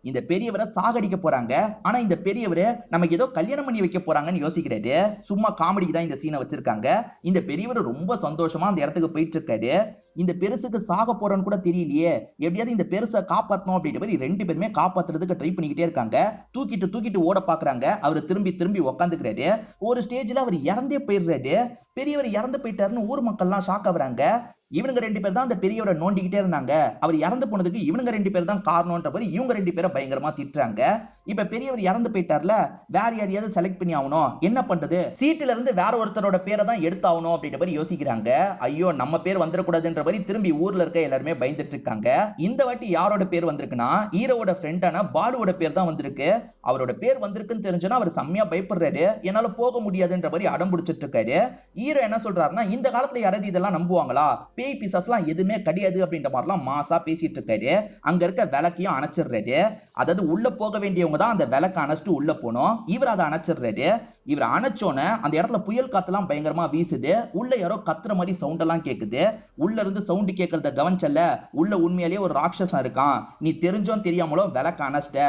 இந்த பெரியவரை சாகடிக்க போறாங்க. ஆனா இந்த பெரியவரை நமக்கு ஏதோ கல்யாணம் பண்ணி வைக்க போறாங்கன்னு யோசிக்கிறாரு. சும்மா காமெடிக்கு தான் இந்த சீனை வச்சிருக்காங்க. இந்த பெரியவர் ரொம்ப சந்தோஷமா அந்த இடத்துக்கு போயிட்டு இருக்காரு. இந்த பெருசுக்கு சாக போறன்னு கூட தெரியலையே, எப்படியாவது இந்த பெருசை காப்பாற்றணும் அப்படின்ற மாதிரி 2 பேருமே காப்பாத்துறதுக்கு ட்ரை பண்ணிக்கிட்டே இருக்காங்க. தூக்கிட்டு ஓட பாக்குறாங்க. அவர் திரும்பி உட்காந்துக்கிறாரு. ஒரு ஸ்டேஜ்ல அவர் இறந்தே போயிடுறாரு. பெரியவர் இறந்து போயிட்டாருன்னு ஊர் மக்கள்லாம் ஷாக் ஆகுறாங்க. இவனுங்க 2 பேர் தான் அந்த பெரியவரை நோண்டிக்கிட்டே இருந்தாங்க. அவர் இறந்து போனதுக்கு இவனுங்க 2 பேர் தான் காரணம்ன்ற மாதிரி இவங்க 2 பேரை பயங்கரமா திட்டுறாங்க. இப்ப பெரியவர் இறந்து போயிட்டார்ல, வேற யாரையாவது செலக்ட் பண்ணி ஆகணும், என்ன பண்றது, சீட்டுல இருந்து வேற ஒருத்தரோட பேரை தான் எடுத்தாகணும் அப்படின்ற மாதிரி யோசிக்கிறாங்க. ஐயோ நம்ம பேர் வந்துடக்கூடாதுன்ற மாதிரி திரும்பி ஊர்ல இருக்க எல்லாருமே பயந்துட்டு இருக்காங்க. இந்த வாட்டி யாரோட பேர் வந்திருக்குன்னா ஹீரோவோட ஃப்ரெண்டான பாலுவோட பேர் தான் வந்திருக்கு. அவரோட பேர் வந்திருக்குன்னு தெரிஞ்சோன்னா அவர் செம்மையா பயப்படுறாரு. என்னால போக முடியாதுன்ற மாதிரி அடம் பிடிச்சிட்டு இருக்காரு. ஹீரோ என்ன சொல்றாருன்னா, இந்த காலத்துல யாராவது இதெல்லாம் நம்புவாங்களா, பேய் பிசாசுலாம் எதுவுமே கிடையாது அப்படின்ற மாதிரிலாம் மாசா பேசிட்டு இருக்காரு. அங்க இருக்க விளக்கையும் அணைச்சிடுறாரு. அதாவது உள்ள போக வேண்டியவங்க தான் அந்த விளக்க அணைச்சிட்டு உள்ள போனோம். இவர் அதை அணைச்சிடுறாரு. இவர் அணைச்சோன்னு அந்த இடத்துல புயல் காத்தெல்லாம் பயங்கரமா வீசுது. உள்ள யாரோ கத்துற மாதிரி சவுண்ட் எல்லாம் கேக்குது. உள்ள இருந்து சவுண்ட் கேட்கறத கவனிச்சல்ல, உள்ள உண்மையிலேயே ஒரு ராட்சசன் இருக்கான், நீ தெரிஞ்சோம் தெரியாமலோ விளக்க அணைச்சிட்ட.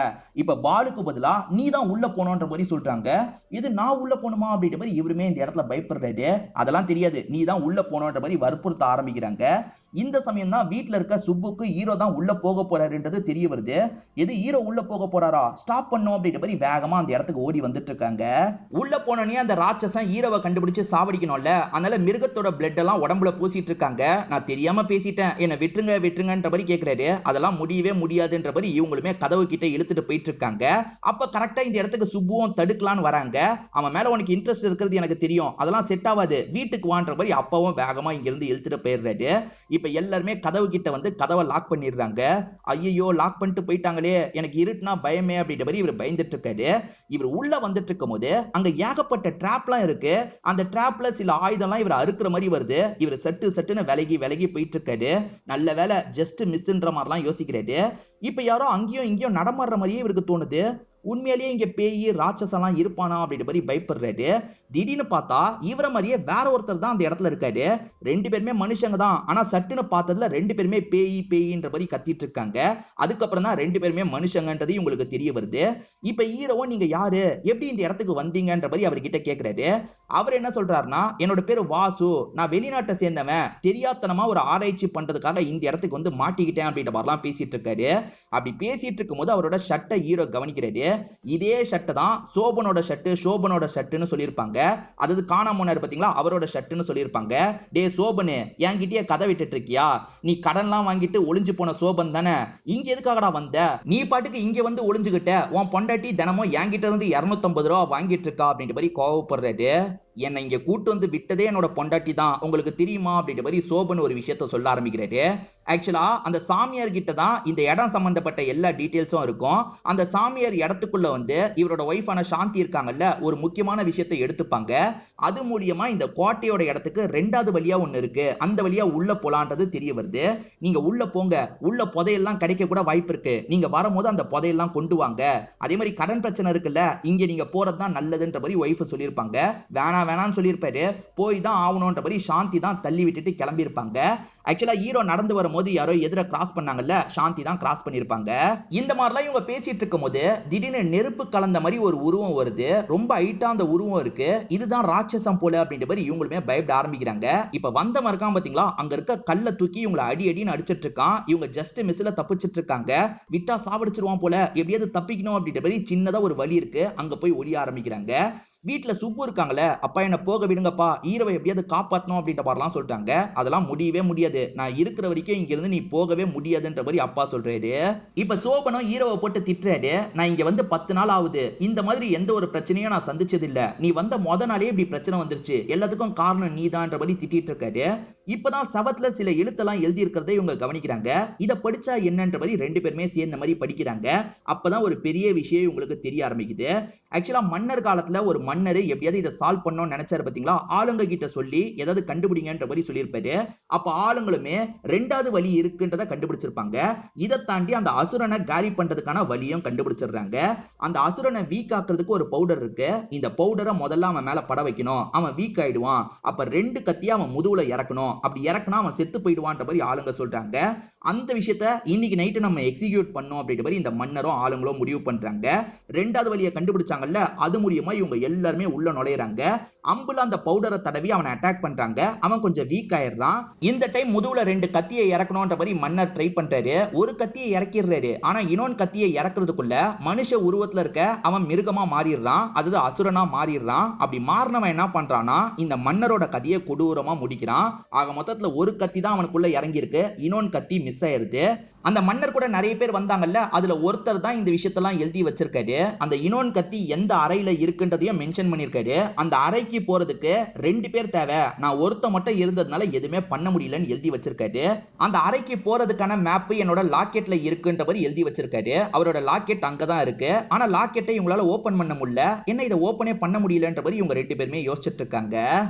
இப்ப பாலுக்கு பதிலா நீ தான் உள்ள போனோன்ற மாதிரி சொல்றாங்க. இது நான் உள்ள போணுமா அப்படின்ற மாதிரி இவருமே இந்த இடத்துல பயப்படுறாரு. அதெல்லாம் தெரியாது, நீ தான் உள்ள போனோன்ற மாதிரி வற்புறுத்த ஆரம்பிக்கிறாங்க. இந்த சமயம் தான் வீட்டுல இருக்க சுப்புக்கு ஹீரோ தான் உள்ள போக போறாருன்றது தெரிய வருது. எது ஹீரோ உள்ள போக போறாரா, ஸ்டாப் பண்ணும் அப்படின்ற மாதிரி வேகமா அந்த இடத்துக்கு ஓடி வந்துட்டு இருக்காங்க. உள்ள போனோடனே அந்த ராட்சசன் ஹீரோவை கண்டுபிடிச்சு சாவடிக்கணும்ல, அதனால மிருகத்தோட பிளட் எல்லாம் உடம்புல பூசிட்டு இருக்காங்க. நான் தெரியாம பேசிட்டேன், என்ன விட்டுருங்க விட்டுருங்கன்ற மாதிரி கேக்குறாரு. அதெல்லாம் முடியவே முடியாதுன்ற மாதிரி இவங்களுமே கதவு கிட்ட இழுத்துட்டு போயிட்டு இருக்காங்க. அப்ப கரெக்டா இந்த இடத்துக்கு சுப்புவும் தடுக்கலான்னு வராங்க. அவன் மேல உனக்கு இன்ட்ரெஸ்ட் இருக்கிறது எனக்கு தெரியும், அதெல்லாம் செட் ஆகாது, வீட்டுக்கு வான்ற மாதிரி அப்பாவும் வேகமா இங்க இருந்து இழுத்துட்டு போயிடுறாரு. இப்ப எல்லாருமே கதவு கிட்ட வந்து கதவை லாக் பண்ணிடுறாங்க. ஐயோ லாக் பண்ணிட்டு போயிட்டாங்களே, எனக்கு இருட்டுனா பயமே அப்படின்ற மாதிரி இவர் பயந்துட்டு இருக்காரு. இவர் உள்ள வந்துட்டு இருக்கும் போது அங்க ஏகப்பட்ட ட்ராப்லாம் இருக்கு. அந்த ட்ராப்ல சில ஆயுதம்லாம் இவர் அறுக்கிற மாதிரி வருது. இவர் சட்டுன்னு விலகி விலகி போயிட்டு இருக்காரு. நல்ல வேலை ஜஸ்ட் மிஸ்ன்ற மாதிரிலாம் யோசிக்கிறாரு. இப்ப யாரோ அங்கேயும் இங்கேயும் நடமாடுற மாதிரியே இவருக்கு தோணுது. உண்மையிலேயே இங்க பேய் ராட்சசெல்லாம் இருப்பானா அப்படின்ற மாதிரி பயப்படுறாரு. திடீர்னு பார்த்தா இவர மாதிரியே வேற ஒருத்தர் தான் அந்த இடத்துல இருக்காரு. ரெண்டு பேருமே மனுஷங்க தான், ஆனா சட்டுன்னு பார்த்ததுல ரெண்டு பேருமே பேய் பேயின்ற மாதிரி கத்திட்டு இருக்காங்க. அதுக்கப்புறம் தான் ரெண்டு பேருமே மனுஷங்கன்றது உங்களுக்கு தெரிய வருது. இப்ப ஹீரோவும் நீங்க யாரு, எப்படி இந்த இடத்துக்கு வந்தீங்கன்ற மாதிரி அவர்கிட்ட கேக்குறாரு. அவர் என்ன சொல்றாருன்னா, என்னோட பேரு வாசு, நான் வெளிநாட்டை சேர்ந்தவன், தெரியாதனமா ஒரு ஆராய்ச்சி பண்றதுக்காக இந்த இடத்துக்கு வந்து மாட்டிக்கிட்டேன் அப்படின்ற மாதிரிலாம் பேசிட்டு இருக்காரு. அப்படி பேசிட்டு இருக்கும் போது அவரோட ஷர்ட்டை ஹீரோ கவனிக்கிறாரு. இதே ஷர்ட் தான் சோபனோட ஷர்ட், சோபனோட ஷர்ட்னு சொல்லியிருப்பாங்க. அதாவது காணாம போனாரு பாத்தீங்களா, அவரோட ஷர்ட்னு சொல்லியிருப்பாங்க. டே சோபனு, என்கிட்டயே கதை விட்டுட்டு இருக்கியா, நீ கடன்லாம் வாங்கிட்டு ஒளிஞ்சு போன சோபன் தானே, இங்க எதுக்காகடா வந்த, நீ பாட்டுக்கு இங்க வந்து ஒளிஞ்சுகிட்ட, உன் பொண்டாட்டி தினமும் என்கிட்ட இருந்து 250 ரூபா வாங்கிட்டு இருக்கா அப்படின்ற மாதிரி கோவப்படுறாரு. என்னை இங்க கூட்டு வந்து விட்டதே என்னோட பொண்டாட்டி தான், உங்களுக்கு தெரியுமா அப்படின்ற மாதிரி சோபன் ஒரு விஷயத்த சொல்ல ஆரம்பிக்கிறாரு. ஆக்சுவலா அந்த சாமியார் கிட்ட தான் இந்த இடம் சம்பந்தப்பட்ட எல்லா டீடைல்ஸும் இருக்கும். அந்த சாமியார் இடத்துக்குள்ள வந்து இவரோட ஒய்ஃபான சாந்தி இருக்காங்கல்ல, ஒரு முக்கியமான விஷயத்தை எடுத்துப்பாங்க. அது மூலியமா இந்த கோட்டையோட இடத்துக்கு ரெண்டாவது வழியா ஒண்ணு இருக்கு, அந்த வழியா உள்ள போலான்றது தெரிய வருது. நீங்க உள்ள போங்க, உள்ள புதையெல்லாம் கிடைக்க கூட வாய்ப்பு இருக்கு, நீங்க வரும்போது அந்த புதையெல்லாம் கொண்டு வாங்க. அதே மாதிரி கடன் பிரச்சனை இருக்குல்ல, இங்க நீங்க போறதுதான் நல்லதுன்ற மாதிரி ஒய்ஃப் சொல்லியிருப்பாங்க. வேணான்னு சொல்லியிருப்பாரு. போய் தான் ஆகணும்ன்ற மாதிரி சாந்தி தான் தள்ளி விட்டுட்டு கிளம்பி இருப்பாங்க. ஆக்சுவலா ஹீரோ நடந்து வரும்போது யாரோ எதிர கிராஸ் பண்ணாங்கல்ல, சாந்தி தான் கிராஸ் பண்ணிருப்பாங்க. இந்த மாதிரிலாம் இவங்க பேசிட்டு இருக்கும் போது திடீர்னு நெருப்பு கலந்த மாதிரி ஒரு உருவம் வருது. ரொம்ப ஹைட்டா அந்த உருவம் இருக்கு. இதுதான் ராட்சசம் போல அப்படின்ற மாதிரி இவங்களுமே பயப்பட ஆரம்பிக்கிறாங்க. இப்ப வந்த மறக்காம பாத்தீங்களா, அங்க இருக்க கல்ல தூக்கி இவங்களை அடின்னு அடிச்சிட்டு இருக்கான். இவங்க ஜஸ்ட் மிஸ்ல தப்பிச்சிட்டு இருக்காங்க. விட்டா சாவடிச்சிருவான் போல, எப்படியாவது தப்பிக்கணும் அப்படின்ற மாதிரி சின்னதா ஒரு வழி இருக்கு, அங்க போய் ஒளிய ஆரம்பிக்கிறாங்க. வீட்டுல சுப்பு இருக்காங்களே, அப்பா என்ன போக விடுங்கப்பா, ஹீரோவை எப்படியாவது காப்பாற்றணும் அப்படின்ற மாதிரிலாம் சொல்லிட்டாங்க. அதெல்லாம் முடியவே முடியாது, நான் இருக்கிற வரைக்கும் இங்க இருந்து நீ போகவே முடியாதுன்ற மாதிரி அப்பா சொல்றாரு. இப்ப சோபனும் ஹீரோவை போட்டு திட்டுறாரு. நான் இங்க வந்து 10 நாள் ஆகுது, இந்த மாதிரி எந்த ஒரு பிரச்சனையும் நான் சந்திச்சது இல்ல, நீ வந்த முத நாளே இப்படி பிரச்சனை வந்துருச்சு, எல்லாத்துக்கும் காரணம் நீதான்ற மாதிரி திட்டிட்டு இருக்காரு. இப்பதான் சவத்துல சில எழுத்தெல்லாம் எழுதி இருக்கிறதை இவங்க கவனிக்கிறாங்க. இத படிச்சா என்னன்ற மாதிரி ரெண்டு பேருமே சேர்ந்த மாதிரி படிக்கிறாங்க. அப்பதான் ஒரு பெரிய விஷயம் உங்களுக்கு தெரிய ஆரம்பிக்குது. ஆக்சுவலா மன்னர் காலத்துல ஒரு மன்னர் எப்படியாவது இதை சால்வ் பண்ணணும்னு நினைச்சாரு பாத்தீங்களா, ஆளுங்க கிட்ட சொல்லி ஏதாவது கண்டுபிடிங்கன்ற மாதிரி சொல்லியிருப்பாரு. அப்ப ஆளுங்களுமே ரெண்டாவது வழி இருக்குன்றத கண்டுபிடிச்சிருப்பாங்க. இதை தாண்டி அந்த அசுரனை காலி பண்றதுக்கான வழியும் கண்டுபிடிச்சிடுறாங்க. அந்த அசுரனை வீக் ஆக்குறதுக்கு ஒரு பவுடர் இருக்கு. இந்த பவுடரை முதல்ல அவன் மேல பட வைக்கணும், அவன் வீக் ஆயிடுவான். அப்ப 2 கத்தியை அவன் முதுகுல இறக்கணும், அப்படி இறக்குனா அவன் செத்து போயிடுவான்ற மாதிரி ஆளுங்க சொல்றாங்க. அந்த விஷயத்த இன்னைக்கு நைட்டு நம்ம எக்ஸிக்யூட் பண்ணோம் அப்படின்ற மாதிரி இந்த மன்னரும் ஆளுங்களும் முடிவு பண்றாங்க. ரெண்டாவது வழியை கண்டுபிடிச்சாங்கல்ல, அது மூலியமா இவங்க எல்லாருமே உள்ள நுழையறாங்க. அம்புல அந்த பவுடரை தடவி அவனை அட்டாக் பண்றாங்க. அவன் கொஞ்சம் வீக் ஆயிடுறான். இந்த டைம் முதுகுல 2 கத்தியை இறக்கணும்ன்ற மாதிரி மன்னர் ட்ரை பண்றாரு. ஒரு கத்தியை இறக்கிடுறாரு. ஆனா இன்னொன்று கத்தியை இறக்குறதுக்குள்ள மனுஷ உருவத்துல இருக்க அவன் மிருகமா மாறிடுறான், அதாவது அசுரனா மாறிடுறான். அப்படி மாறினவன் என்ன பண்றானா, இந்த மன்னரோட கத்தியை கொடூரமா முடிக்கிறான். ஆக மொத்தத்துல ஒரு கத்தி தான் அவனுக்குள்ள இறங்கி இருக்கு, இன்னொன்று கத்தி மிஸ் ஆயிருது. அந்த மன்னர் கூட நிறைய பேர் வந்தாங்கல்ல, அதுல ஒருத்தர் தான் இந்த விஷயத்தெல்லாம் எழுதி வச்சிருக்காரு. அந்த இனோன் கத்தி எந்த அறையில இருக்குன்றதையும் மென்ஷன் பண்ணிருக்காரு. அந்த அறைக்கு போறதுக்கு 2 பேர் தேவை, நான் ஒருத்த மட்டும் இருந்ததுனால எதுவுமே பண்ண முடியலன்னு எழுதி வச்சிருக்காரு. அந்த அறைக்கு போறதுக்கான மேப் என்னோட லாக்கெட்ல இருக்குன்ற மாதிரி எழுதி வச்சிருக்காரு. அவரோட லாக்கெட் அங்கதான் இருக்கு. ஆனா லாக்கெட்டை இவங்களால ஓபன் பண்ண முடியல. என்ன இதை ஓபனே பண்ண முடியலன்ற மாதிரி இவங்க 2 பேருமே யோசிச்சுட்டு இருக்காங்க.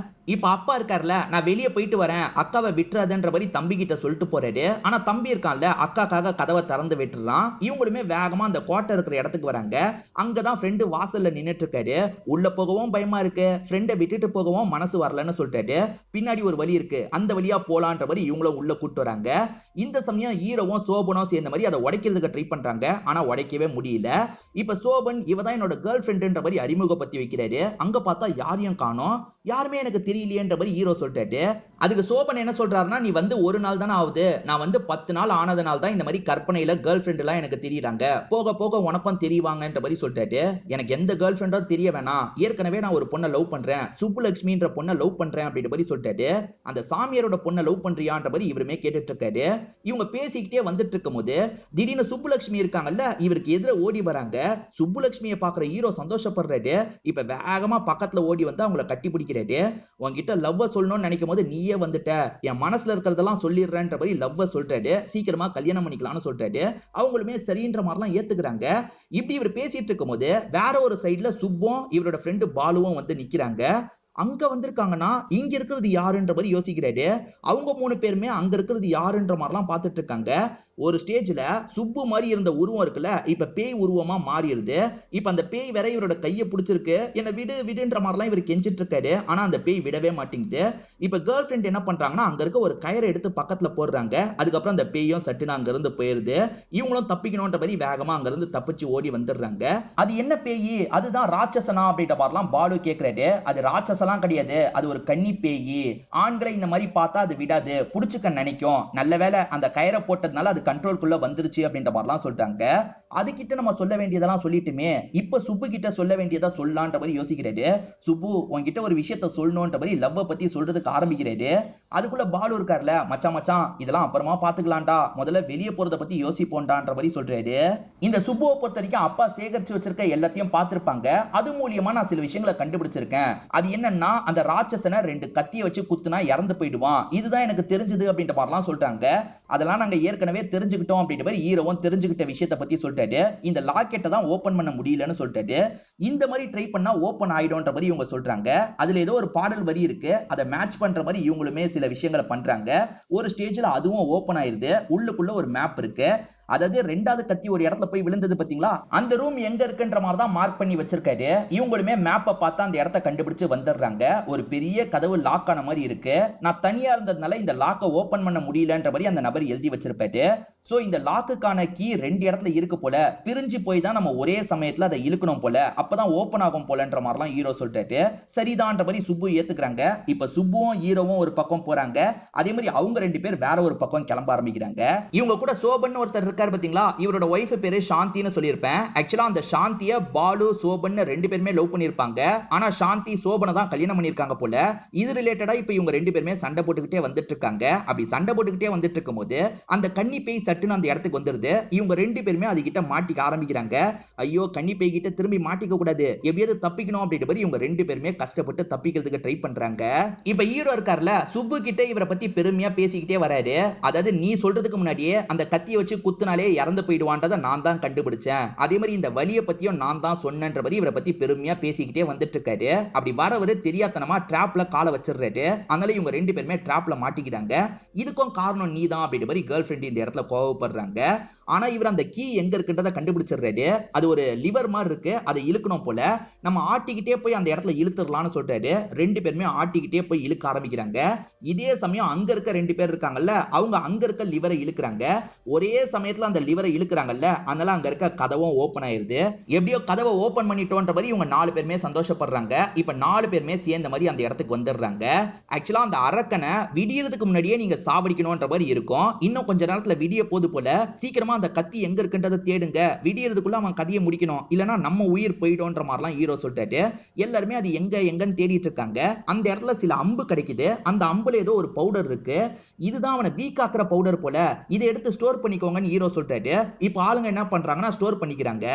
இப்ப அப்பா இருக்காருல, நான் வெளியே போயிட்டு வரேன், அக்காவை விட்டுறாதுன்ற மாதிரி தம்பி கிட்ட சொல்லிட்டு போறாரு. ஆனா தம்பி இருக்கான்ல, அக்கா அக்காக்காக கதவை திறந்து விட்டுறான். இவங்களுமே வேகமா அந்த கோட்டை இருக்கிற இடத்துக்கு வராங்க. அங்கதான் ஃப்ரெண்டு வாசல்ல நின்னுட்டு இருக்காரு. உள்ள போகவும் பயமா இருக்கு, ஃப்ரெண்டை விட்டுட்டு போகவும் மனசு வரலன்னு சொல்லிட்டாரு. பின்னாடி ஒரு வழி இருக்கு, அந்த வழியா போலான்ற மாதிரி இவங்களும் உள்ள கூட்டு வராங்க. இந்த சமயம் ஹீரோவும் சோபனும் சேர்ந்த மாதிரி அதை உடைக்கிறதுக்கு ட்ரை பண்றாங்க. ஆனா உடைக்கவே முடியல. இப்ப சோபன் இவதான் என்னோட கேர்ள் ஃப்ரெண்டுன்ற மாதிரி அறிமுகப்படுத்தி வைக்கிறாரு. அங்க பார்த்தா யாரையும் காணோம். யாருமே எனக்கு தெரியலையேன்ற மாதிரி ஹீரோ சொல்லிட்டாரு. அதுக்கு சோபன் என்ன சொல்றாருன்னா, நீ வந்து ஒரு நாள் தானே ஆகுது, நான் வந்து 10 நாள் ஆனதுனால தான் இந்த மாதிரி கற்பனையில கேர்ள் ஃப்ரெண்ட் எல்லாம் எனக்கு தெரியறாங்க, போக போக உனக்கும் தெரியவாங்கன்ற மாதிரி சொல்லிட்டாரு. எனக்கு எந்த கேர்ள் ஃப்ரெண்டோ தெரிய வேணாம், ஏற்கனவே நான் ஒரு பொண்ணை லவ் பண்றேன், சுப்புலட்சுமின்ற பொண்ணை லவ் பண்றேன் அப்படின்ற மாதிரி சொல்லிட்டாரு. அந்த சாமியாரோட பொண்ணை லவ் பண்றியான்ற மாதிரி இவருமே கேட்டுட்டு இருக்காரு. இவங்க பேசிக்கிட்டே வந்துட்டு இருக்கும் போது திடீர்னு சுப்புலட்சுமி இருக்காங்கல்ல, இவருக்கு எதிர ஓடி வராங்க. சுப்புலட்சுமியை பாக்குற ஹீரோ சந்தோஷப்படுறாரு. இப்ப வேகமா பக்கத்துல ஓடி வந்து அவங்களை கட்டி பிடிக்கிறாரு. உன்கிட்ட லவ்வ சொல்லணும்னு நினைக்கும் போது நீயே வந்துட்ட, என் மனசுல இருக்கிறதெல்லாம் சொல்லிடுறேன்ற மாதிரி லவ்வ சொல்லிட்டாரு. சீக்கிரமா கல்யாணம் பண்ணிக்கலாம்னு சொல்லிட்டாரு. அவங்களுமே சரின்ற மாதிரிலாம் ஏத்துக்கிறாங்க. இப்படி இவர் பேசிட்டு இருக்கும் போது வேற ஒரு சைடுல சுப்பும் இவரோட ஃப்ரெண்டு பாலுவும் வந்து நிக்கிறாங்க. அங்க வந்திருக்காங்கன்னா இங்க இருக்கிறது யாருன்ற மாதிரி யோசிக்கிறாரு. அவங்க 3 பேருமே அங்க இருக்கிறது யாருன்ற மாதிரிலாம் பார்த்துட்டு இருக்காங்க. ஒரு ஸ்டேஜ்ல சுப்பு மாதிரி இருந்த உருவம் இருக்குல்ல, இப்ப பேய் உருவமா மாறிடுது. இப்ப அந்த பேய் வேற இவரோட கையை பிடிச்சிருக்கு. என்ன விடு விடுன்ற மாதிரிலாம் இவர் கெஞ்சிட்டு இருக்காரு. ஆனா அந்த பேய் விடவே மாட்டேங்குது. இப்ப கேர்ள் ஃப்ரெண்ட் என்ன பண்றாங்கன்னா, அங்க இருக்க ஒரு கயிறை எடுத்து பக்கத்துல போடுறாங்க. அதுக்கப்புறம் அந்த பேயும் சட்டுன்னு அங்க இருந்து போயிருது. இவங்களும் தப்பிக்கணும்ன்ற மாதிரி வேகமா அங்க இருந்து தப்பிச்சு ஓடி வந்துடுறாங்க. அது என்ன பேய், அதுதான் ராட்சசனா அப்படின்ற மாதிரிலாம் பாலு கேக்குறாரு. அது ராட்சசலாம் கிடையாது, அது ஒரு கன்னி பேய். ஆண்களை இந்த மாதிரி பார்த்தா அது விடாது, புடிச்சுக்க நினைக்கும். நல்ல வேளை அந்த கயிறை போட்டதுனால அது கண்ட்ரோல்குள்ள வந்துருச்சு அப்படின்ற மாதிரிலாம் சொல்லிட்டாங்க. அதுகிட்ட நம்ம சொல்ல வேண்டியதெல்லாம் சொல்லிட்டுமே, இப்ப சுப்பு கிட்ட சொல்ல வேண்டியதா சொல்லலான்ற மாதிரி யோசிக்கிறாரு. சுப்பு உன்கிட்ட ஒரு விஷயத்த சொல்லணும்ன்ற மாதிரி லவ்வ பத்தி சொல்றதுக்கு ஆரம்பிக்கிறாரு. அதுக்குள்ள பாலு இருக்கார்ல, மச்சான் மச்சான் இதெல்லாம் அப்புறமா பாத்துக்கலாம்டா, முதல்ல வெளியே போறத பத்தி யோசிப்போம்டான்ற மாதிரி சொல்றாரு. இந்த சுப்புவை பொறுத்த வரைக்கும் அப்பா சேகரிச்சு வச்சிருக்க எல்லாத்தையும் பார்த்திருப்பாங்க. அது மூலியமா நான் சில விஷயங்களை கண்டுபிடிச்சிருக்கேன். அது என்னன்னா, அந்த ராட்சசனை 2 கத்தியை வச்சு குத்துனா இறந்து போயிடுவான், இதுதான் எனக்கு தெரிஞ்சது அப்படின்ற மாதிரிலாம் சொல்றாங்க. அதெல்லாம் நாங்க ஏற்கனவே தெரிஞ்சுக்கிட்டோம் அப்படின்ற மாதிரி ஹீரோவும் தெரிஞ்சுக்கிட்ட விஷயத்தை பத்தி சொல்லிட்டாரு. இந்த லாக்கெட்டை தான் ஓபன் பண்ண முடியலன்னு சொல்லிட்டாரு. இந்த மாதிரி ட்ரை பண்ணா ஓபன் ஆயிடும்ன்ற மாதிரி இவங்க சொல்றாங்க. அதுல ஏதோ ஒரு பாடல் வரி இருக்கு, அதை மேட்ச் பண்ற மாதிரி இவங்களுமே சில விஷயங்களை பண்றாங்க. ஒரு ஸ்டேஜ்ல அதுவும் ஓபன் ஆயிருது. உள்ளுக்குள்ள ஒரு மேப் இருக்கு. அதாவது 2வது கத்தி ஒரு இடத்துல போய் விழுந்தது பாத்தீங்களா, அந்த ரூம் எங்க இருக்குன்ற மாதிரி தான் மார்க் பண்ணி வச்சிருக்காரு. இவங்களுமே மேப்பை பார்த்து அந்த இடத்த கண்டுபிடிச்சு வந்துடுறாங்க. ஒரு பெரிய கதவு லாக் ஆன மாதிரி இருக்கு. நான் தனியா இருந்ததுனால இந்த லாக்கை ஓபன் பண்ண முடியலன்ற மாதிரி அந்த நபர் எழுதி வச்சிருப்பாரு. சோ இந்த லாக்குக்கான கீ 2 இடத்துல இருக்கு போல, பிரிஞ்சு போய் தான் நம்ம ஒரே சமயத்துல அதை இழுக்கணும் போல, அப்பதான் ஓபன் ஆகும் போலன்ற மாதிரிலாம் ஹீரோ சொல்லிட்டாரு. சரிதான்ற மாதிரி சுப்பு ஏத்துக்கிறாங்க. இப்ப சுப்புவும் ஹீரோவும் ஒரு பக்கம் போறாங்க. அதே மாதிரி அவங்க 2 பேர் வேற ஒரு பக்கம் கிளம்ப ஆரம்பிக்கிறாங்க. இவங்க கூட சோபன் ஒருத்தர் இருக்காரு பாத்தீங்களா, இவரோட ஒய்ஃப் பேரு சாந்தின்னு சொல்லியிருப்பேன். ஆக்சுவலா அந்த சாந்திய பாலு சோபன் 2 பேருமே லவ் பண்ணிருப்பாங்க. ஆனா சாந்தி சோபனை தான் கல்யாணம் பண்ணிருக்காங்க போல. இது ரிலேட்டடா இப்ப இவங்க 2 பேருமே சண்டை போட்டுக்கிட்டே வந்துட்டு இருக்காங்க. அப்படி சண்டை போட்டுக்கிட்டே வந்துட்டு இருக்கும் போது அந்த கன்னி பேய் சட்டுன்னு அந்த இடத்துக்கு வந்துருது. இவங்க 2 பேருமே அது கிட்ட மாட்டிக்க ஆரம்பிக்கிறாங்க. ஐயோ கன்னி பேய் கிட்ட திரும்பி மாட்டிக்க கூடாது, எப்படியாவது தப்பிக்கணும் அப்படின்ற மாதிரி இவங்க 2 பேருமே கஷ்டப்பட்டு தப்பிக்கிறதுக்கு ட்ரை பண்றாங்க. இப்ப ஹீரோ இருக்கார்ல, சுப்பு கிட்ட இவரை பத்தி பெருமையா பேசிக்கிட்டே வராரு. அதாவது நீ சொல்றதுக்கு முன்னாடியே அந்த கத்தியை வச்சு குத்துனாலே இறந்து போயிடுவான்றதை நான் தான் கண்டுபிடிச்சேன், அதே மாதிரி இந்த வலியை பத்தியும் நான் தான் சொன்னேன்ற மாதிரி இவரை பத்தி பெருமையா பேசிக்கிட்டே வந்துட்டு இருக்காரு. அப்படி வரவரு தெரியாதனமா டிராப்ல காலை வச்சிடுறாரு. அதனால இவங்க 2 பேருமே டிராப்ல மாட்டிக்கிறாங்க. இதுக்கும் காரணம் நீ தான் அப்படின்ற மாதிரி கேர்ள் ஃப்ரெண்ட் இந்த இடத்துல கோவப்படுறாங்க. ஆனா இவர் அந்த கீ எங்க இருக்குன்றத கண்டுபிடிச்சிடுறாரு. அது ஒரு லிவர் மாதிரி இருக்கு, அதை இழுக்கணும் போல, நம்ம ஆட்டிக்கிட்டே போய் அந்த இடத்துல இழுத்துடலாம்னு சொல்லிட்டாரு. 2 பேருமே ஆட்டிக்கிட்டே போய் இழுக்க ஆரம்பிக்கிறாங்க. இதே சமயம் அங்க இருக்க 2 பேர் இருக்காங்கல்ல, அவங்க அங்க இருக்க லிவரை இழுக்கிறாங்க. ஒரே சமயத்துல அந்த லிவரை இழுக்கிறாங்கல்ல, அதனால அங்க இருக்க கதவும் ஓபன் ஆயிருது. எப்படியோ கதவை ஓபன் பண்ணிட்டோன்ற மாதிரி இவங்க 4 பேருமே சந்தோஷப்படுறாங்க. இப்ப 4 பேருமே சேர்ந்த மாதிரி அந்த இடத்துக்கு வந்துடுறாங்க. ஆக்சுவலா அந்த அரக்கனை விடியறதுக்கு முன்னாடியே நீங்க சாவடிக்கணும்ன்ற மாதிரி இருக்கும். இன்னும் கொஞ்ச நேரத்துல விடிய போது போல, சீக்கிரமா அந்த கத்தி எங்க இருக்குன்றதை தேடுங்க, விடியறதுக்குள்ள அவன் கதையை முடிக்கணும், இல்லனா நம்ம உயிர் போயிடும்ன்ற மாதிரிலாம் ஹீரோ சொல்லிட்டாரு. எல்லாருமே அது எங்க எங்கன்னு தேடிட்டு இருக்காங்க. அந்த இடத்துல சில அம்பு கிடைக்குது. அந்த அம்புல ஏதோ ஒரு பவுடர் இருக்கு. இதுதான் அவனை வீக்காக்குற பவுடர் போல, இதை எடுத்து ஸ்டோர் பண்ணிக்கோங்கன்னு ஹீரோ சொல்லிட்டாரு. இப்ப ஆளுங்க என்ன பண்றாங்கன்னா ஸ்டோர் பண்ணிக்கிறாங்க.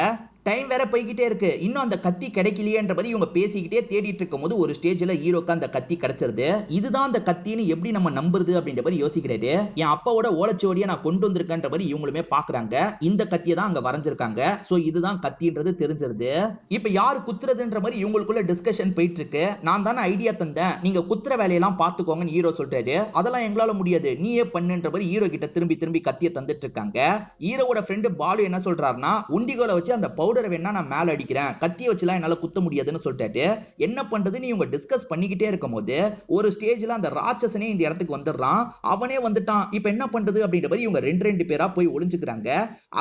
டைம் வேற போய்கிட்டே இருக்கு, இன்னும் அந்த கத்தி கிடைக்கலையேன்ற மாதிரி இவங்க பேசிக்கிட்டே தேடிட்டு இருக்கும்போது ஒரு ஸ்டேஜ்ல ஹீரோக்கு அந்த கத்தி கிடைச்சிருது. இதுதான் அந்த கத்தின்னு எப்படி நம்ம நம்புறது அப்படின்ற மாதிரி யோசிக்கிறாரு. என் அப்பாவோட ஓலைச்சுவடியை நான் கொண்டு வந்திருக்கேன்ற மாதிரி இவங்களுமே பாக்குறாங்க. இந்த கத்தியை தான் அங்க வரைஞ்சிருக்காங்க. சோ இதுதான் கத்தின்றது தெரிஞ்சிருது. இப்ப யாரு குத்துறதுன்ற மாதிரி இவங்களுக்குள்ள டிஸ்கஷன் போயிட்டு இருக்கு. நான் தானே ஐடியா தந்தேன், நீங்க குத்துற வேலையெல்லாம் பாத்துக்கோங்கன்னு ஹீரோ சொல்றாரு. அதெல்லாம் எங்களால முடியாது, நீயே பண்ணுன்ற மாதிரி ஹீரோ கிட்ட திரும்பி திரும்பி கத்தியை தந்துட்டு இருக்காங்க. ஹீரோவோட ஃப்ரெண்ட் பாலு என்ன சொல்றாருன்னா, உண்டிகோல வச்சு அந்த பவுடரை வேணா நான் மேல அடிக்கிறேன், கத்தியை வச்சுலாம் என்னால குத்த முடியாதுன்னு சொல்லிட்டாரு. என்ன பண்றதுன்னு இவங்க டிஸ்கஸ் பண்ணிக்கிட்டே இருக்கும்போது ஒரு ஸ்டேஜ்ல அந்த ராட்சசனே இந்த இடத்துக்கு வந்துடுறான். அவனே வந்துட்டான். இப்ப என்ன பண்றது அப்படின்ற மாதிரி இவங்க ரெண்டு பேரா போய் ஒளிஞ்சுக்கிறாங்க.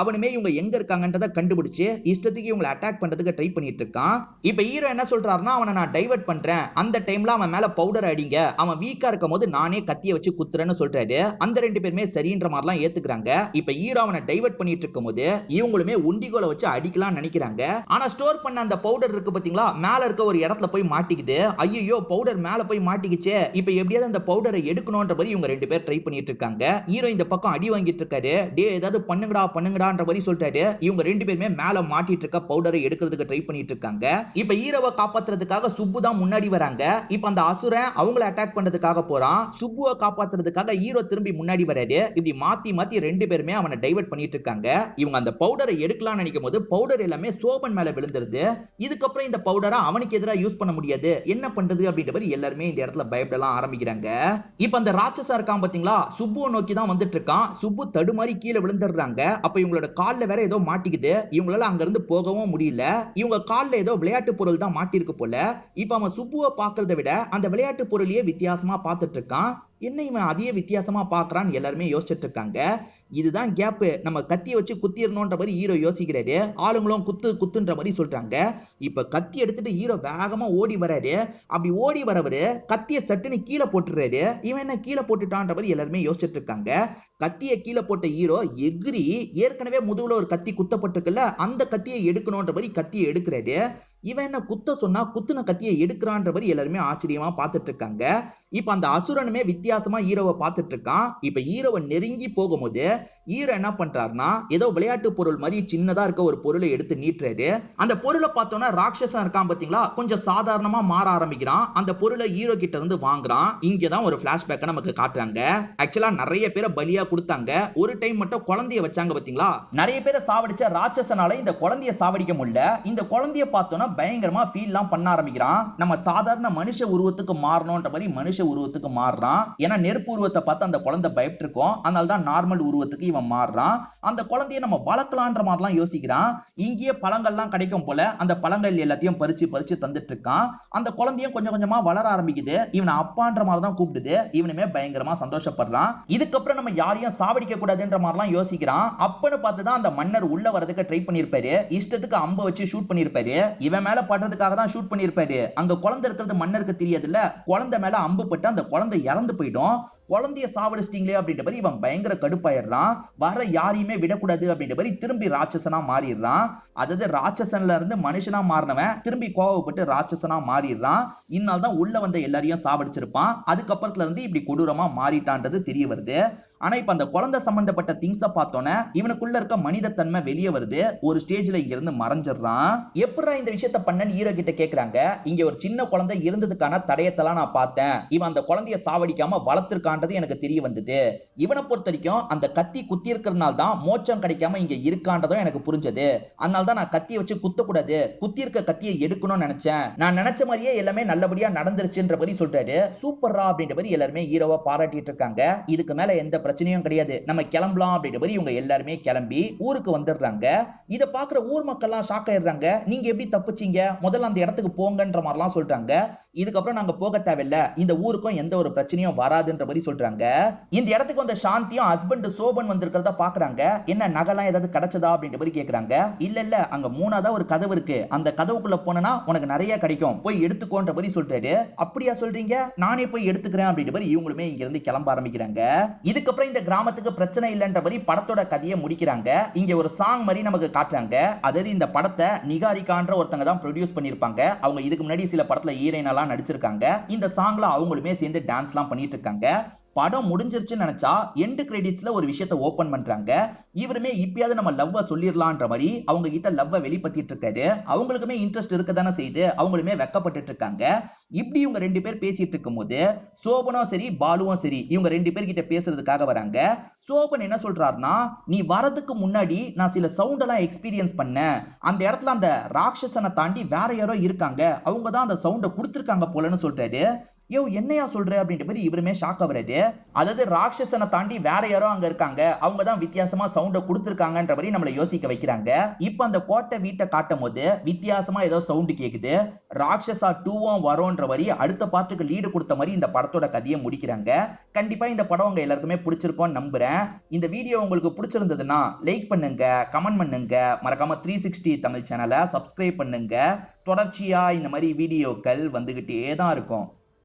அவனுமே இவங்க எங்க இருக்காங்கன்றத கண்டுபிடிச்சு இஷ்டத்துக்கு இவங்களை அட்டாக் பண்றதுக்கு ட்ரை பண்ணிட்டு இருக்கான். இப்ப ஹீரோ என்ன சொல்றாருன்னா, அவனை நான் டைவர்ட் பண்றேன், அந்த டைம்ல அவன் மேல பவுடர் அடிங்க, அவன் வீக்கா இருக்கும் போது நானே கத்தியை வச்சு குத்துறேன்னு சொல்றாரு. அந்த ரெண்டு பேருமே சரின்ற மாதிரிலாம் ஏத்துக்கிறாங்க. இப்ப ஹீரோ அவனை டைவர்ட் பண்ணிட்டு இருக்கும்போது இவங்களுமே உண்டிகோல வச்சு அடிக்கலாம் நினைக்கிறாங்க. ஆனா ஸ்டோர் பண்ண அந்த பவுடர் இருக்கு பாத்தீங்களா, மேல இருக்க ஒரு இடத்துல போய் மாட்டிக்குது. ஐயோ பவுடர் மேல போய் மாட்டிக்கிச்சே, இப்ப எப்படியாவது அந்த பவுடரை எடுக்கணும்ன்ற மாதிரி இவங்க ரெண்டு பேர் ட்ரை பண்ணிட்டு இருக்காங்க. ஹீரோ இந்த பக்கம் அடி வாங்கிட்டு இருக்காரு. டே ஏதாவது பண்ணுங்கடா பண்ணுங்கடான்ற மாதிரி சொல்லிட்டாரு. இவங்க ரெண்டு பேருமே மேல மாட்டிட்டு இருக்க பவுடரை எடுக்கிறதுக்கு ட்ரை பண்ணிட்டு இருக்காங்க. இப்ப ஹீரோவை காப்பாத்துறதுக்காக சுப்பு தான் முன்னாடி வராங்க. இப்ப அந்த அசுரன் அவங்கள அட்டாக் பண்றதுக்காக போறான். சுப்புவை காப்பாத்துறதுக்காக ஹீரோ திரும்பி முன்னாடி வராரு. இப்படி மாத்தி மாத்தி ரெண்டு பேருமே அவனை டைவர்ட் பண்ணிட்டு இருக்காங்க. இவங்க அந்த பவுடரை எடுக்கலாம்னு நினைக்கும் போது பவுடர் எல்லாமே சோபன் மேல விழுந்துருது. இதுக்கப்புறம் இந்த பவுடரை அவனுக்கு எதிராக யூஸ் பண்ண முடியாது, என்ன பண்றது அப்படின்ற மாதிரி எல்லாருமே இந்த இடத்துல பயப்படலாம் ஆரம்பிக்கிறாங்க. இப்ப அந்த ராட்சசா இருக்கான் பாத்தீங்களா, சுப்புவை நோக்கி தான் வந்துட்டு இருக்கான். சுப்பு தடுமாறி கீழே விழுந்துடுறாங்க. அப்ப இவங்களோட கால்ல வேற ஏதோ மாட்டிக்குது. இவங்களால அங்க இருந்து போகவும் முடியல. இவங்க கால்ல ஏதோ விளையாட்டு பொருள் தான் மாட்டிருக்கு போல. இப்ப அவன் சுப்புவை பாக்குறதை விட அந்த விளையாட்டு பொருளையே வித்தியாசமா பார்த்துட்டு இருக்கான். என்ன இவன் அதையே வித்தியாசமா பாக்குறான்னு எல்லாருமே யோசிச்சுட்டு இருக்காங்க. இதுதான் கேப், நம்ம கத்தியை வச்சு குத்திரணும்ன்ற மாதிரி ஹீரோ யோசிக்கிறாரு. ஆளுங்களும் குத்து குத்துன்ற மாதிரி சொல்றாங்க. இப்ப கத்தி எடுத்துட்டு ஹீரோ வேகமா ஓடி வராரு. அப்படி ஓடி வரவரு கத்தியை சட்டுன்னு கீழே போட்டுறாரு. இவன் என்ன கீழே போட்டுட்டான்ற மாதிரி எல்லாருமே யோசிச்சுட்டு இருக்காங்க. கத்தியை கீழே போட்ட ஹீரோ எகிரி ஏற்கனவே முதுகுல ஒரு கத்தி குத்தப்பட்டிருக்குல்ல, அந்த கத்தியை எடுக்கணும்ன்ற மாதிரி கத்தியை எடுக்கிறாரு. இவன் என்ன குத்த சொன்னா குத்துன கத்தியை எடுக்கிறான்ற மாதிரி எல்லாருமே ஆச்சரியமா பார்த்துட்டு இருக்காங்க. இப்ப அந்த அசுரனுமே வித்தியாசமா ஹீரோவை பார்த்துட்டு இருக்கான். இப்ப ஹீரோவை நெருங்கி போகும்போது ஹீரோ என்ன பண்றாருன்னா, ஏதோ விளையாட்டு பொருள் மாதிரி சின்னதா இருக்க ஒரு பொருளை எடுத்து நீட்டுறாரு. அந்த பொருளை பார்த்தோன்னா ராட்சசன் இருக்கான் பாத்தீங்களா, கொஞ்சம் சாதாரணமா மாற ஆரம்பிக்கிறான். அந்த பொருளை ஹீரோ கிட்ட இருந்து வாங்குறான். இங்கதான் ஒரு பிளாஷ்பேக்கை நமக்கு காட்டுறாங்க. ஆக்சுவலா நிறைய பேரை பலியா கொடுத்தாங்க. ஒரு டைம் மட்டும் குழந்தைய வச்சாங்க பாத்தீங்களா, நிறைய பேரை சாவடிச்ச ராட்சசனால இந்த குழந்தைய சாவடிக்க முடியல. இந்த குழந்தைய பார்த்தோன்னா பயங்கரமா ஃபீல்லாம் பண்ண ஆரம்பிக்கிறான். நம்ம சாதாரண மனுஷ உருவத்துக்கு மாறணும்ன்ற மாதிரி மனுஷ உருவத்துக்கு மாறுறான். ஏன்னா நெருப்பு உருவத்தை பார்த்து அந்த குழந்தை பயப்பட்டு இருக்கும். அதனால தான் நார்மல் உருவத்துக்கு இவன் மாறுறான். அந்த குழந்தைய நம்ம வளர்க்கலான்ற மாதிரிலாம் யோசிக்கிறான். இங்கேயே பழங்கள்லாம் கிடைக்கும் போல அந்த பழங்கள் எல்லாத்தையும் பறிச்சு பறிச்சு தந்துட்டு இருக்கான். அந்த குழந்தையும் கொஞ்சம் கொஞ்சமா வளர ஆரம்பிக்குது. இவனை அப்பான்ற மாதிரி தான் கூப்பிடுது. இவனுமே பயங்கரமா சந்தோஷப்படுறான். இதுக்கப்புறம் நம்ம யாரையும் சாவடிக்க கூடாதுன்ற மாதிரிலாம் யோசிக்கிறான். அப்பன்னு பார்த்துதான் அந்த மன்னர் உள்ள வரதுக்கு ட்ரை பண்ணிருப்பாரு. இஷ்டத்துக்கு அம்பை வச்சு ஷூட் பண்ணிருப்பாரு. இவன் மேல படுறதுக்காக தான் ஷூட் பண்ணிருப்பாரு. அங்க குழந்தை இருக்கிறது மன்னருக்கு தெரியாதுல்ல. குழந்தை மேல அம்பு பட்டு அந்த குழந்தை இறந்து போயிடும். குழந்தைய சாவடிச்சிட்டீங்களே அப்படின்ற மாதிரி இவன் பயங்கர கடுப்பாயிடுறான். வர யாரையுமே விடக்கூடாது அப்படின்ற மாதிரி திரும்பி ராட்சசனா மாறிடுறான். அதாவது ராட்சசன்ல இருந்து மனுஷனா மாறினவன் திரும்பி கோவப்பட்டு ராட்சசனா மாறிடுறான். இதனால தான் உள்ள வந்த எல்லாரையும் சாவடிச்சிருப்பான். அதுக்கப்புறத்துல இருந்து இப்படி கொடூரமா மாறிட்டான்றது தெரிய வருது. ஆனா இப்ப அந்த குழந்தை சம்பந்தப்பட்ட திங்ஸ பார்த்தோன்னே இவனுக்குள்ள இருக்க மனித தன்மை வெளியே வருது. ஒரு ஸ்டேஜ்ல இருந்து மறைஞ்சிடறான். எப்படா இந்த விஷயத்த பண்ணன்னு ஹீரோ கிட்ட கேக்குறாங்க. இங்க ஒரு சின்ன குழந்தை இருந்ததுக்கான தடயத்தெல்லாம் நான் பார்த்தேன். இவன் அந்த குழந்தைய சாவடிக்காம வளர்த்திருக்கான்றது எனக்கு தெரிய வந்தது. இவனை பொறுத்த வரைக்கும் அந்த கத்தி குத்தி இருக்கிறதுனால தான் மோட்சம் கிடைக்காம இங்க இருக்கான்றதும் எனக்கு புரிஞ்சது. அதனால தான் நான் கத்தியை வச்சு குத்தக்கூடாது, குத்தி இருக்க கத்தியை எடுக்கணும்னு நினைச்சேன். நான் நினைச்ச மாதிரியே எல்லாமே நல்லபடியா நடந்துருச்சுன்ற மாதிரி சொல்றாரு. சூப்பரா அப்படின்ற மாதிரி எல்லாருமே ஹீரோவை பாராட்டிட்டு இருக்காங்க. இதுக்கு மேல எந்த பிரச்சனையும் கிடையாது, நம்ம கிளம்பலாம் அப்படின்ற மாதிரி இவங்க எல்லாருமே கிளம்பி ஊருக்கு வந்துடுறாங்க. இத பாக்குற ஊர் மக்கள்லாம் ஷாக் ஆயிடுறாங்க. நீங்க எப்படி தப்பிச்சீங்க, முதல்ல அந்த இடத்துக்கு போங்கன்ற மாதிரிலாம் சொல்றாங்க. இதுக்கப்புறம் நாங்க போக தேவையில்ல, இந்த ஊருக்கும் எந்த ஒரு பிரச்சனையும் வராதுன்ற மாதிரி சொல்றாங்க. இந்த இடத்துக்கு வந்த சாந்தியும் ஹஸ்பண்ட் சோபன் வந்திருக்கிறத பாக்குறாங்க. என்ன நகைலாம் ஏதாவது கிடைச்சதா அப்படின்ற மாதிரி கேக்குறாங்க. இல்ல இல்ல, அங்க மூணாவதா ஒரு கதவு இருக்கு, அந்த கதவுக்குள்ள போனா உனக்கு நிறைய கிடைக்கும், போய் எடுத்துக்கோன்ற மாதிரி சொல்றாரு. அப்படியா சொல்றீங்க, நானே போய் எடுத்துக்கிறேன் அப்படின்ற மாதிரி இவங்களுமே இங்க இருந்து கிளம்ப ஆரம்பிக்கிறாங்க. இதுக்கப்புறம் இந்த கிராமத்துக்கு பிரச்சனை இல்லைன்ற மாதிரி படத்தோட கதையை முடிக்கிறாங்க. இங்க ஒரு சாங் மாதிரி நமக்கு காட்டுறாங்க. அதாவது இந்த படத்தை நிகாரிகான்ற ஒருத்தங்க தான் ப்ரொடியூஸ் பண்ணிருப்பாங்க. அவங்க இதுக்கு முன்னாடி சில படத்துல ஹீரோயினா நடிச்சிருக்காங்க. இந்த சாங்ல அவங்களுமே சேர்ந்து டான்ஸ்லாம் பண்ணிட்டு இருக்காங்க. படம் முடிஞ்சிருச்சுன்னு நினைச்சா எண்ட் கிரெடிட்ஸ்ல ஒரு விஷயத்த ஓபன் பண்றாங்க. இவருமே இப்பயாவது நம்ம லவ்வ சொல்லிடலான்ற மாதிரி அவங்க கிட்ட லவ்வ வெளிப்படுத்திட்டு இருக்காரு. அவங்களுக்குமே இன்ட்ரெஸ்ட் இருக்கதானே செய்து அவங்களுமே வெக்கப்பட்டு இருக்காங்க. இப்படி இவங்க ரெண்டு பேர் பேசிட்டு இருக்கும்போது சோபனும் சரி பாலுவும் சரி இவங்க ரெண்டு பேர் கிட்ட பேசுறதுக்காக வராங்க. சோபன் என்ன சொல்றாருன்னா, நீ வரதுக்கு முன்னாடி நான் சில சவுண்ட் எல்லாம் எக்ஸ்பீரியன்ஸ் பண்ணேன். அந்த இடத்துல அந்த ராட்சசனை தாண்டி வேற யாரோ இருக்காங்க. அவங்க தான் அந்த சவுண்ட கொடுத்திருக்காங்க போலன்னு சொல்றாரு. யோ என்னையா சொல்ற அப்படின்ற மாதிரி இவருமே ஷாக் ஆகுறாரு. அதாவது ராட்சசனை தாண்டி வேற யாரோ அங்க இருக்காங்க. அவங்க தான் வித்தியாசமா சவுண்ட கொடுத்திருக்காங்கன்ற மாதிரி நம்மள யோசிக்க வைக்கிறாங்க. இப்ப அந்த கோட்டை வீட்டை காட்டும் போது வித்தியாசமா ஏதோ சவுண்ட் கேக்குது. ராட்சசா 2 வரோன்ற மாதிரி அடுத்த பார்ட்டுக்கு லீடு கொடுத்த மாதிரி இந்த படத்தோட கதையை முடிக்கிறாங்க. கண்டிப்பா இந்த படம் உங்க எல்லாருக்குமே பிடிச்சிருக்கும்னு நம்புறேன். இந்த வீடியோ உங்களுக்கு பிடிச்சிருந்ததுன்னா லைக் பண்ணுங்க, கமெண்ட் பண்ணுங்க, மறக்காம 360 தமிழ் சேனலை சப்ஸ்கிரைப் பண்ணுங்க. தொடர்ச்சியா இந்த மாதிரி வீடியோக்கள் வந்துகிட்டே தான் இருக்கும்.